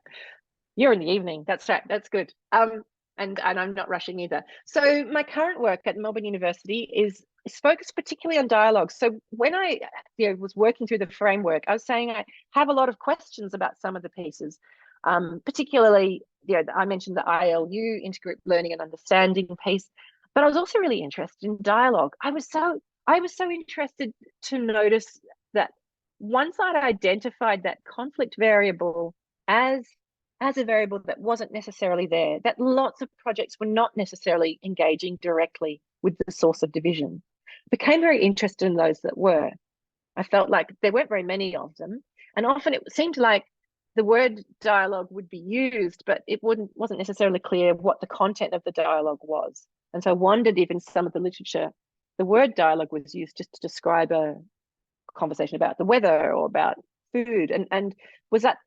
You're in the evening. That's right. That's good. And I'm not rushing either. So my current work at Melbourne University is focused particularly on dialogue. So when I was working through the framework, I was saying I have a lot of questions about some of the pieces, particularly, I mentioned the ILU, intergroup learning and understanding piece, but I was also really interested in dialogue. I was so interested to notice that once I'd identified that conflict variable as a variable that wasn't necessarily there, that lots of projects were not necessarily engaging directly with the source of division. I became very interested in those that were. I felt like there weren't very many of them, and often it seemed like the word dialogue would be used, but it wasn't necessarily clear what the content of the dialogue was. And so I wondered if in some of the literature, the word dialogue was used just to describe a conversation about the weather or about food, and was that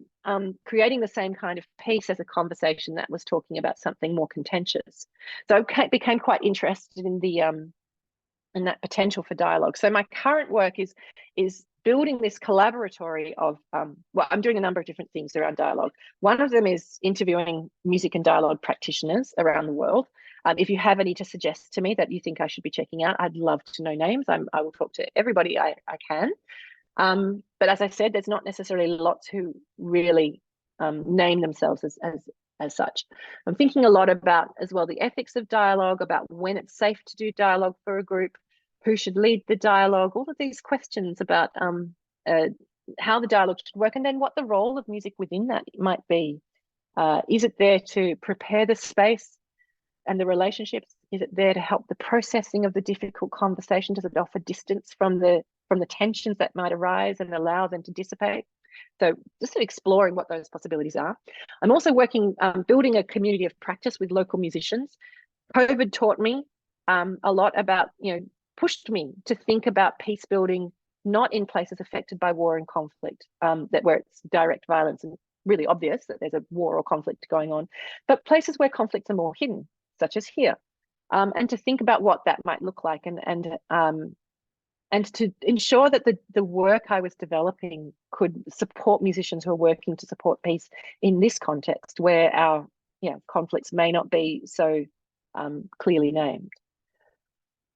creating the same kind of piece as a conversation that was talking about something more contentious. So I became quite interested in the in that potential for dialogue. So my current work is building this collaboratory of well, I'm doing a number of different things around dialogue. One of them is interviewing music and dialogue practitioners around the world. If you have any to suggest to me that you think I should be checking out, I'd love to know names. I will talk to everybody I can. But as I said, there's not necessarily lots who really name themselves as such. I'm thinking a lot about as well the ethics of dialogue, about when it's safe to do dialogue for a group, who should lead the dialogue, all of these questions about how the dialogue should work, and then what the role of music within that might be. Is it there to prepare the space and the relationships? Is it there to help the processing of the difficult conversation? Does it offer distance from the tensions that might arise and allow them to dissipate? So just exploring what those possibilities are. I'm also working, building a community of practice with local musicians. COVID taught me a lot about, pushed me to think about peace building, not in places affected by war and conflict, where it's direct violence and really obvious that there's a war or conflict going on, but places where conflicts are more hidden, such as here, and to think about what that might look like, and to ensure that the work I was developing could support musicians who are working to support peace in this context where our conflicts may not be so clearly named.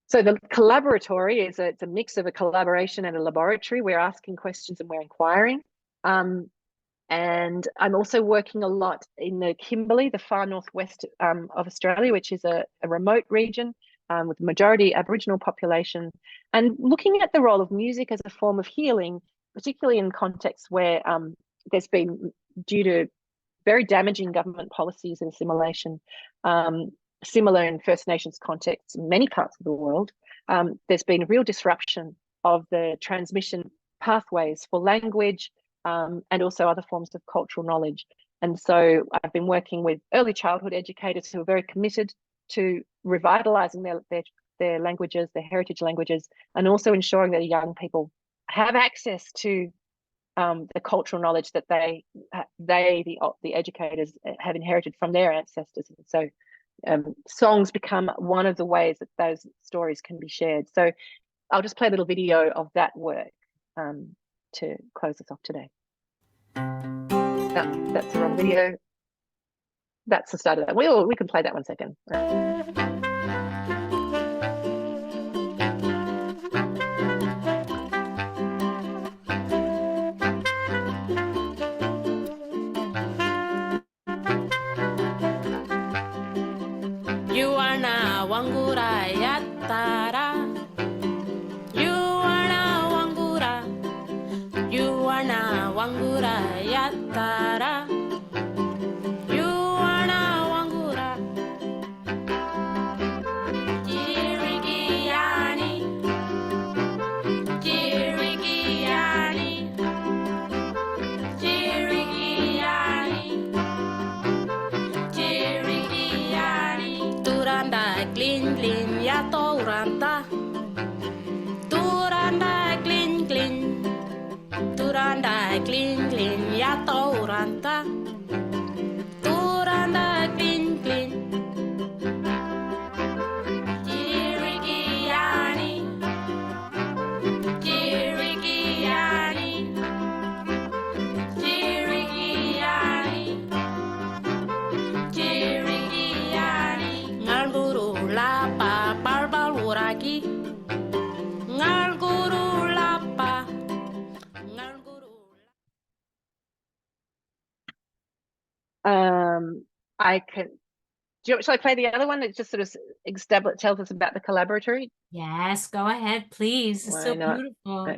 So the collaboratory it's a mix of a collaboration and a laboratory. We're asking questions and we're inquiring. And I'm also working a lot in the Kimberley, the far northwest of Australia, which is a remote region with the majority Aboriginal population, and looking at the role of music as a form of healing, particularly in contexts where there's been, due to very damaging government policies and assimilation, similar in First Nations contexts in many parts of the world, there's been a real disruption of the transmission pathways for language and also other forms of cultural knowledge. And so I've been working with early childhood educators who are very committed to revitalising their languages, their heritage languages, and also ensuring that young people have access to the cultural knowledge that the educators have inherited from their ancestors. And so songs become one of the ways that those stories can be shared. So I'll just play a little video of that work to close us off today. That's the wrong video. that's the start of that. We can play that 1 second. Yuana wangura yatara. Yuana wangura. Yuana wangura yatara. Yuana wangura. Jirigiani. Jirigiani. Jirigiani. Jirigiani. Turanda glin glin ya toranta. Turanda glin glin. Turanda glin glin ya toranta. Turanda glin glin. Jirigiani. Jirigiani. Jirigiani. Jirigiani. Ngalguru lapa barbaluragi. Ngalguru lapa. Ngalguru. I can. Shall I play the other one that just sort of tells us about the collaboratory? Yes, go ahead, please. It's Why so not? beautiful.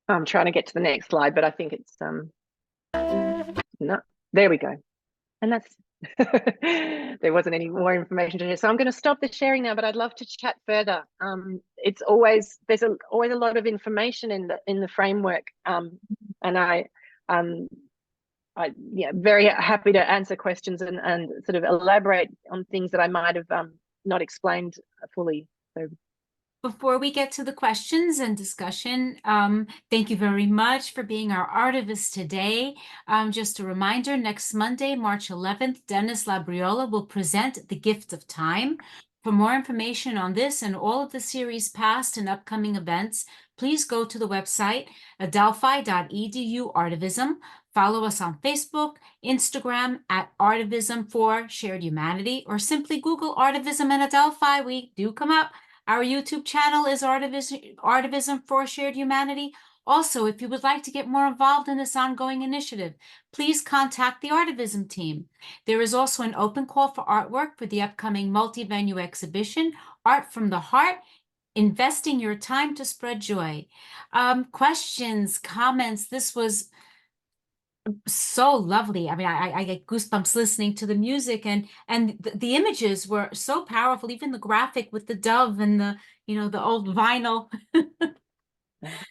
I'm trying to get to the next slide, but I think it's no, there we go. And that's there wasn't any more information to share. So I'm going to stop the sharing now, but I'd love to chat further. It's always always a lot of information in the framework. And I yeah, very happy to answer questions and sort of elaborate on things that I might have not explained fully. So Before we get to the questions and discussion, thank you very much for being our artivist today. Just a reminder, next Monday, March 11th, Dennis Labriola will present The Gift of Time. For more information on this and all of the series past and upcoming events, please go to the website adelphi.edu artivism. Follow us on Facebook, Instagram at Artivism for Shared Humanity, or simply Google Artivism and Adelphi. We do come up. Our YouTube channel is Artivism for Shared Humanity. Also, if you would like to get more involved in this ongoing initiative, please contact the Artivism team. There is also an open call for artwork for the upcoming multi-venue exhibition, Art from the Heart, Investing Your Time to Spread Joy. Questions, comments? This was so lovely. I mean, I get goosebumps listening to the music, and the images were so powerful. Even the graphic with the dove and the, you know, the old vinyl.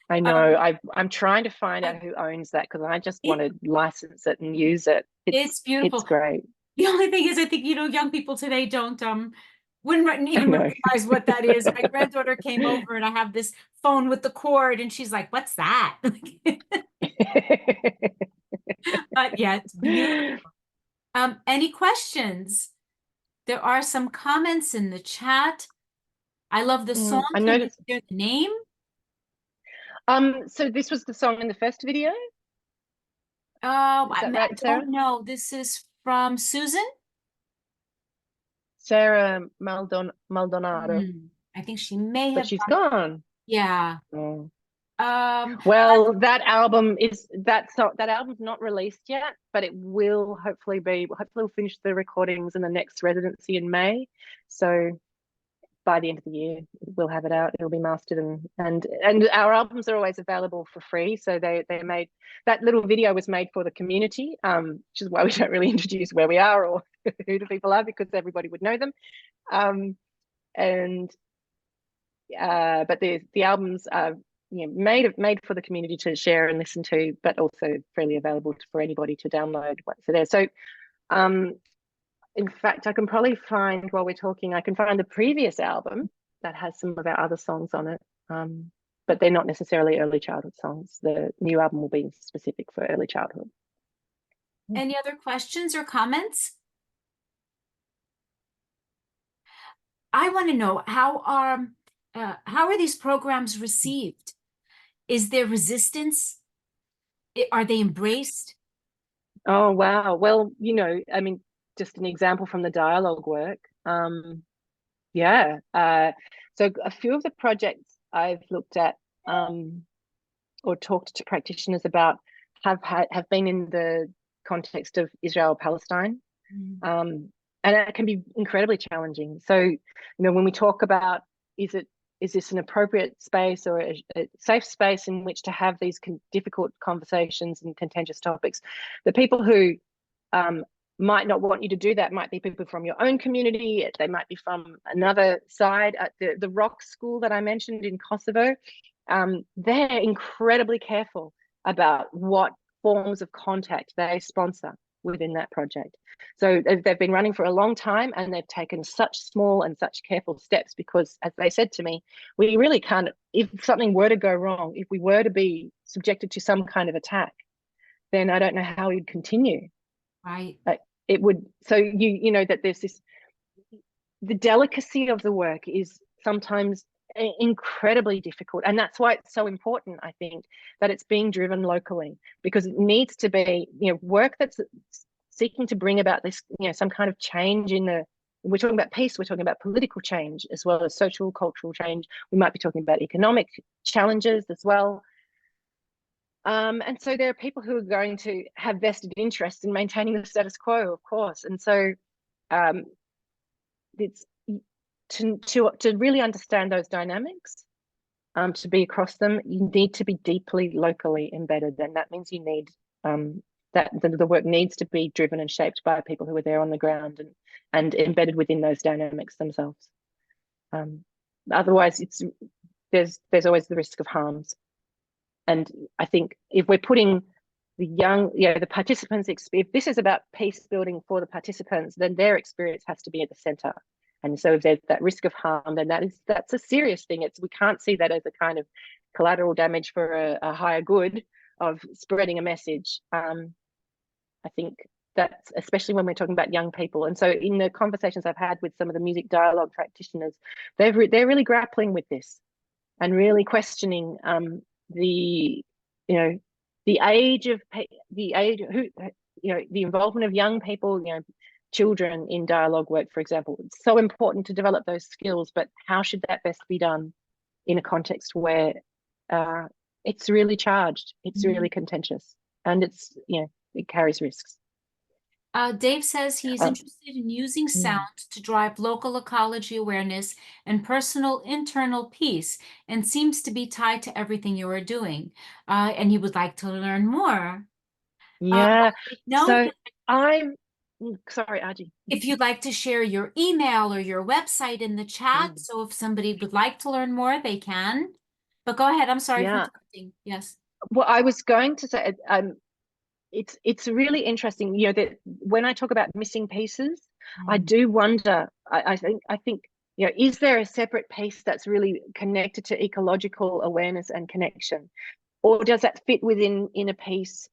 I know. I'm trying to find I- out who owns that because I just it, want to license it and use it. it's It's beautiful. great. The only thing is, I think, you know, young people today don't wouldn't I even know. recognize what that is. My granddaughter came over, and I have this phone with the cord, and she's like, "What's that?" But yeah, it's beautiful. Any questions? There are some comments in the chat. I love the song. I Can you noticed. share the name? So this was the song in the first video. Is that I right, Sarah? don't know. This is from Susan. Sarah Maldonado, I think she may but have. she's gone. Yeah. Oh. Um, Well, that album's not released yet, but it will hopefully be. Hopefully, we'll finish the recordings in the next residency in May. So by the end of the year, we'll have it out. It'll be mastered, and our albums are always available for free. So they made that little video was made for the community, which is why we don't really introduce where we are or who the people are, because everybody would know them. But the albums are, you know, made for the community to share and listen to, but also freely available for anybody to download once they're there. So in fact, I can probably find, while we're talking, I can find the previous album that has some of our other songs on it, but they're not necessarily early childhood songs. The new album will be specific for early childhood. any other questions or comments? I want to know how are these programs received? Is there resistance? Are they embraced? Oh, wow. Well, you know, I mean, just an example from the dialogue work. Yeah. So a few of the projects I've looked at or talked to practitioners about have been in the context of Israel-Palestine. And it can be incredibly challenging. So, you know, when we talk about, is this an appropriate space or a safe space in which to have these difficult conversations and contentious topics, the people who might not want you to do that might be people from your own community. They might be from another side. At the rock school that I mentioned in Kosovo, they're incredibly careful about what forms of contact they sponsor within that project. So they've been running for a long time, and they've taken such small and such careful steps because, as they said to me, we really can't, if something were to go wrong, if we were to be subjected to some kind of attack, then I don't know how we'd continue. Right. It would, so you know that there's this, the delicacy of the work is sometimes incredibly difficult, and that's why it's so important, I think, that it's being driven locally, because it needs to be, you know, work that's seeking to bring about this, you know, some kind of change in the, we're talking about peace, we're talking about political change as well as social, cultural change. We might be talking about economic challenges as well. And so there are people who are going to have vested interest in maintaining the status quo, of course. And so it's to really understand those dynamics, to be across them, you need to be deeply locally embedded, and that means you need that the work needs to be driven and shaped by people who are there on the ground and embedded within those dynamics themselves. Otherwise, there's always the risk of harms. And I think if we're putting the young, the participants, if this is about peace building for the participants, then their experience has to be at the center. And so if there's that risk of harm, then that's a serious thing. We can't see that as a kind of collateral damage for a higher good of spreading a message. I think that's especially when we're talking about young people. And so in the conversations I've had with some of the music dialogue practitioners, they're really grappling with this and really questioning the involvement of young people, children in dialogue work, for example. It's so important to develop those skills, but how should that best be done in a context where it's really charged, it's really contentious, and it carries risks. Dave says he's interested in using sound to drive local ecology awareness and personal internal peace, and seems to be tied to everything you are doing. And he would like to learn more. Yeah. No, So I'm sorry, Arji. if you'd like to share your email or your website in the chat, so if somebody would like to learn more, they can. But go ahead. I'm sorry for Yeah. interrupting. Yes. Well, I was going to say, it's really interesting, you know, that when I talk about missing pieces, I do wonder, I think, you know, is there a separate piece that's really connected to ecological awareness and connection? Or does that fit within a piece?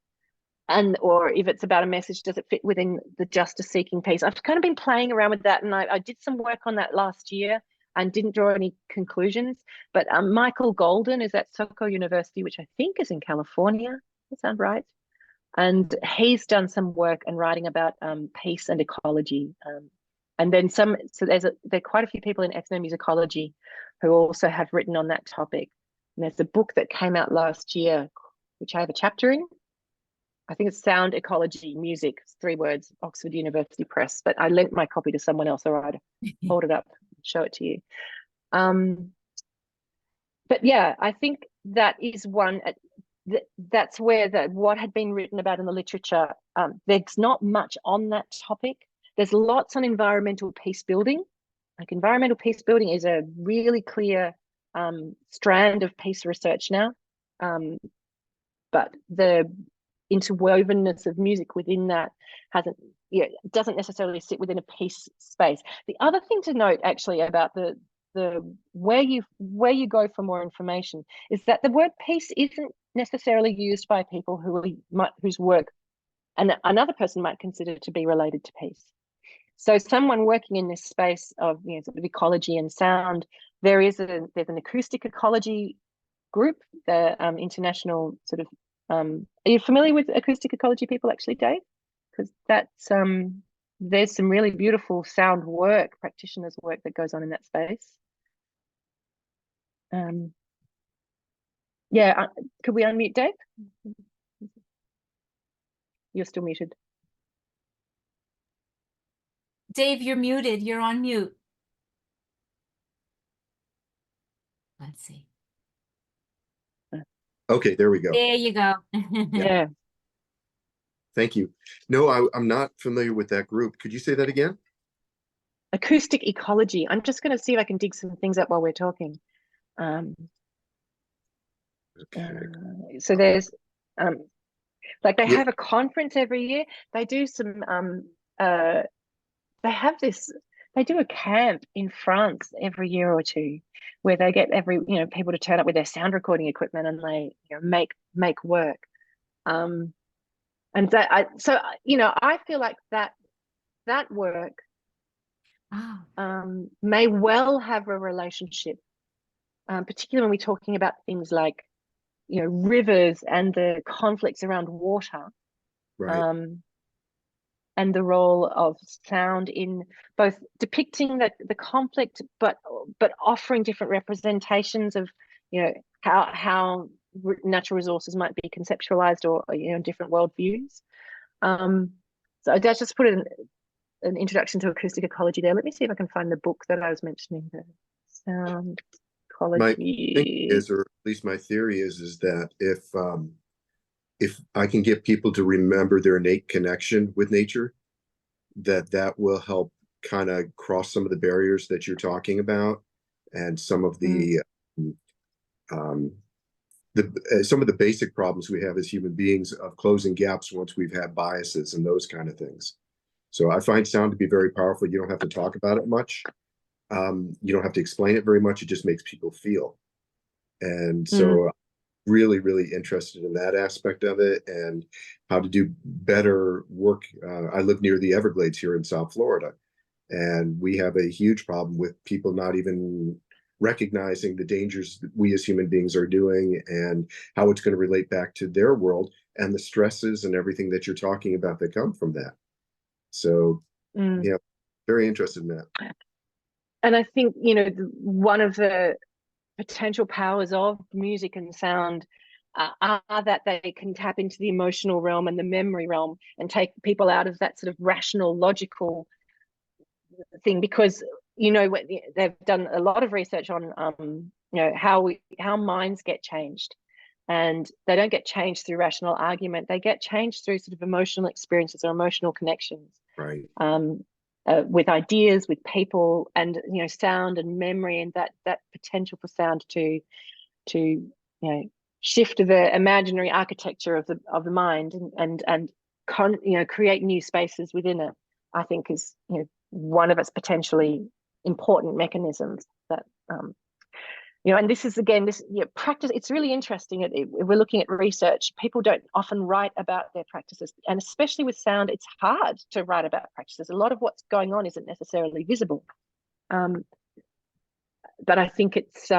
And or if it's about a message, does it fit within the justice seeking piece? I've kind of been playing around with that, and I did some work on that last year and didn't draw any conclusions. But Michael Golden is at Soko University, which I think is in California. Does that sound right? And he's done some work and writing about peace and ecology. And then some, so there are quite a few people in ethnomusicology who also have written on that topic. And there's a book that came out last year, which I have a chapter in. I think it's Sound Ecology Music, 3 words, Oxford University Press. But I lent my copy to someone else. All right, hold it up, show it to you. But yeah, I think that is one. That's where what had been written about in the literature. There's not much on that topic. There's lots on environmental peace building. Like environmental peace building is a really clear strand of peace research now. But the interwovenness of music within that doesn't necessarily sit within a peace space. The other thing to note actually about the where you go for more information is that the word peace isn't necessarily used by people whose work and another person might consider to be related to peace. So someone working in this space of, you know, sort of ecology and sound, there's an acoustic ecology group, the international sort of are you familiar with acoustic ecology people actually, Dave? Because that's there's some really beautiful sound work, practitioners work that goes on in that space. Yeah, could we unmute Dave? You're still muted. Dave, you're muted. You're on mute. Let's see. Okay, there we go. There you go. Yeah. Thank you. No, I'm not familiar with that group. Could you say that again? Acoustic ecology. I'm just going to see if I can dig some things up while we're talking. Okay. So there's like they have a conference every year. They do some they do a camp in France every year or two where they get people to turn up with their sound recording equipment and they make work. And that I feel like that work may well have a relationship, particularly when we're talking about things like rivers and the conflicts around water, Right. and the role of sound in both depicting the conflict, but offering different representations of how natural resources might be conceptualized or different worldviews. So I just put an introduction to acoustic ecology there. Let me see if I can find the book that I was mentioning, the sound ecology. My thinking is, or at least my theory is that if I can get people to remember their innate connection with nature, that will help kind of cross some of the barriers that you're talking about, and some of the some of the basic problems we have as human beings of closing gaps once we've had biases and those kind of things. So I find sound to be very powerful. You don't have to talk about it much. You don't have to explain it very much. It just makes people feel. And so really, really interested in that aspect of it and how to do better work. I live near the Everglades here in South Florida, and we have a huge problem with people not even recognizing the dangers that we as human beings are doing and how it's going to relate back to their world and the stresses and everything that you're talking about that come from that. So yeah, very interested in that. And I think, one of the potential powers of music and sound are that they can tap into the emotional realm and the memory realm and take people out of that sort of rational, logical thing, because they've done a lot of research on how minds get changed, and they don't get changed through rational argument. They get changed through sort of emotional experiences or emotional connections. Right. With ideas, with people, and sound and memory, and that potential for sound to shift the imaginary architecture of the mind and create new spaces within it. I think is one of its potentially important mechanisms that and this is again practice. It's really interesting. If we're looking at research, people don't often write about their practices, and especially with sound, it's hard to write about practices. A lot of what's going on isn't necessarily visible, but I think it's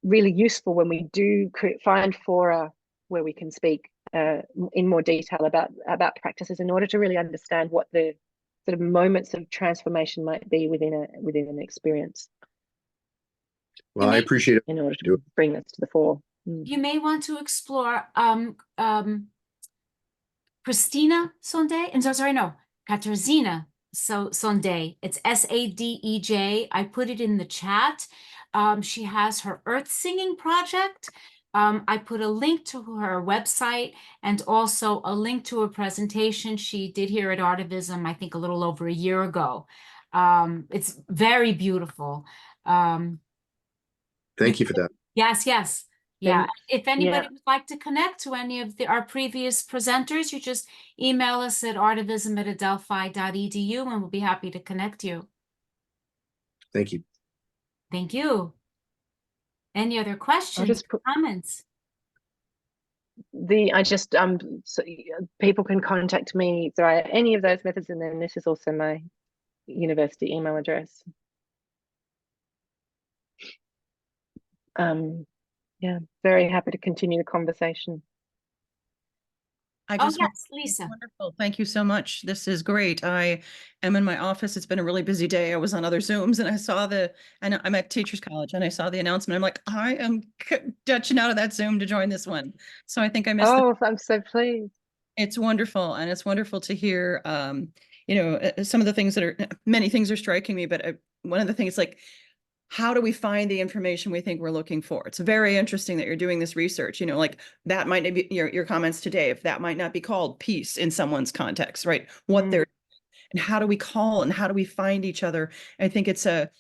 really useful when we do find fora where we can speak in more detail about practices in order to really understand what the sort of moments of transformation might be within an experience. Well, I appreciate it. In order to bring this to the fore. You may want to explore Christina Sonde, and Katarzyna Sonde. It's Sadej. I put it in the chat. She has her earth singing project. I put a link to her website and also a link to a presentation she did here at ARTIVISM, I think a little over a year ago. It's very beautiful. Thank you for that. Yes. Yeah. If anybody Yeah. would like to connect to any of our previous presenters, you just email us at artivism@adelphi.edu and we'll be happy to connect you. Thank you. Thank you. Any other questions, comments? So people can contact me via any of those methods, and then this is also my university email address. Yeah, very happy to continue the conversation. Yes, Lisa. Wonderful. Thank you so much. This is great. I am in my office. It's been a really busy day. I was on other Zooms and I saw and I'm at Teachers College and I saw the announcement. I'm like, I am dutching out of that Zoom to join this one. So I think I missed I'm so pleased. It's wonderful. And it's wonderful to hear, some of the things many things are striking me, but one of the things how do we find the information we think we're looking for? It's very interesting that you're doing this research, that might not be your comments today, if that might not be called peace in someone's context, right? And how do we call and how do we find each other? I think it's a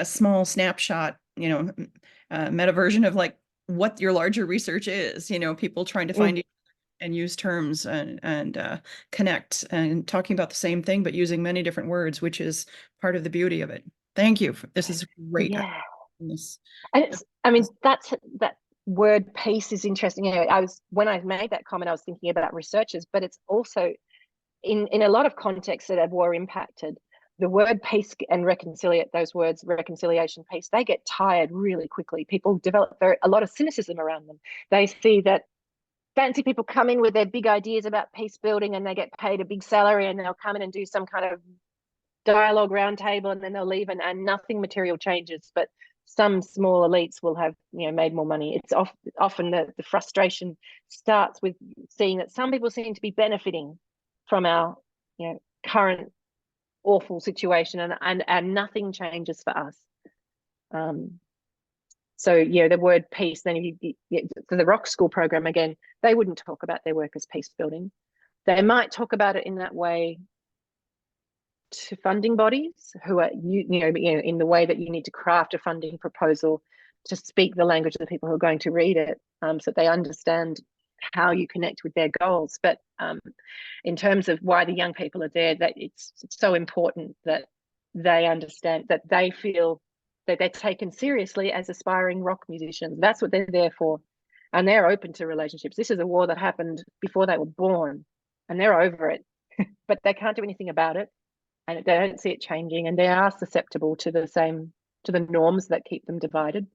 small snapshot, meta version of what your larger research is, people trying to find each other and use terms and connect and talking about the same thing, but using many different words, which is part of the beauty of it. Thank you. This is great. Yeah. And that word peace is interesting. When I made that comment, I was thinking about researchers, but it's also in a lot of contexts that are war impacted, the word peace and those words, reconciliation, peace, they get tired really quickly. People develop a lot of cynicism around them. They see that fancy people come in with their big ideas about peace building and they get paid a big salary and they'll come in and do some kind of dialogue roundtable and then they'll leave and nothing material changes, but some small elites will have made more money. It's often the frustration starts with seeing that some people seem to be benefiting from our current awful situation and nothing changes for us. So the word peace, then for the Rock School program, again, they wouldn't talk about their work as peace building. They might talk about it in that way to funding bodies who are in the way that you need to craft a funding proposal to speak the language of the people who are going to read it, so that they understand how you connect with their goals. But in terms of why the young people are there, that it's so important that they understand, that they feel that they're taken seriously as aspiring rock musicians. That's what they're there for, and they're open to relationships. This is a war that happened before they were born, and they're over it, but they can't do anything about it. And they don't see it changing, and they are susceptible to the norms that keep them divided,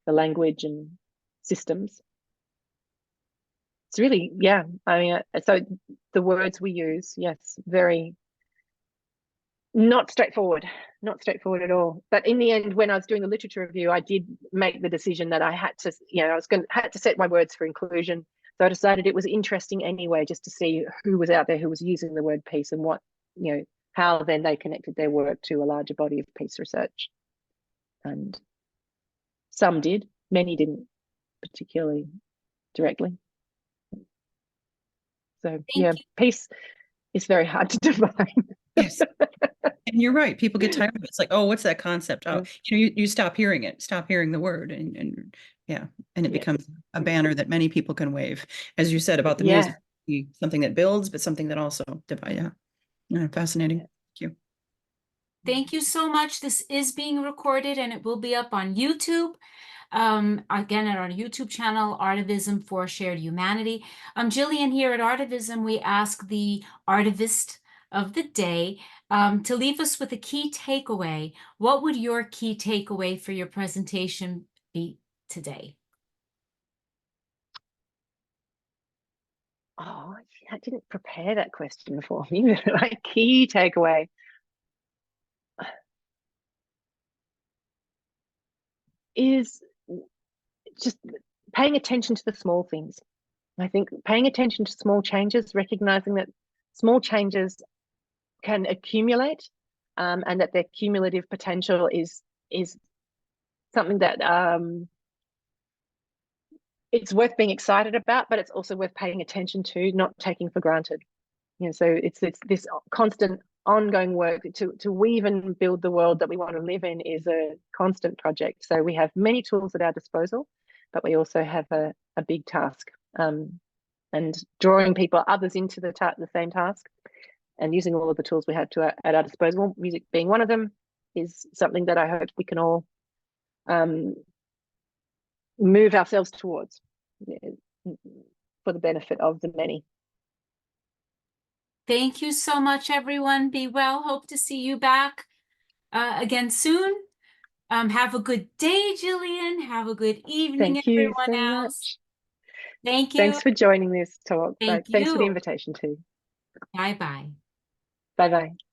the language and systems. It's really, so the words we use, yes, very not straightforward at all. But in the end, when I was doing the literature review, I did make the decision that I had to, had to set my words for inclusion. So I decided it was interesting anyway, just to see who was out there who was using the word peace and what, how then they connected their work to a larger body of peace research. And some did, many didn't particularly. directly. So Thank yeah, you. peace is very hard to define. Yes. And you're right. People get tired of it. It's like, oh, what's that concept? Oh, you stop hearing it, stop hearing the word. And yeah, and it Yeah. becomes a banner that many people can wave. As you said about the Yeah. music, something that builds, but something that also divides. Yeah. Fascinating. Thank you. Thank you so much. This is being recorded and it will be up on YouTube. Again, at our YouTube channel, Artivism for Shared Humanity. Gillian, here at Artivism, we ask the artivist of the day to leave us with a key takeaway. What would your key takeaway for your presentation be today? Oh, I didn't prepare that question for me. Like, key takeaway. Is just paying attention to the small things. I think paying attention to small changes, recognizing that small changes can accumulate, and that their cumulative potential is something that it's worth being excited about, but it's also worth paying attention to, not taking for granted. You know, so it's this constant ongoing work to weave and build the world that we want to live in is a constant project. So we have many tools at our disposal, but we also have a big task, and drawing others into the same task and using all of the tools we have at our disposal, music being one of them, is something that I hope we can all move ourselves towards, for the benefit of the many. Thank you so much, everyone. Be well. Hope to see you back again soon. Have a good day, Gillian. Have a good evening, Thank you everyone so else. much. Thank you. Thanks for joining this talk. Thank Thanks for the you. invitation too. Bye-bye. Bye-bye.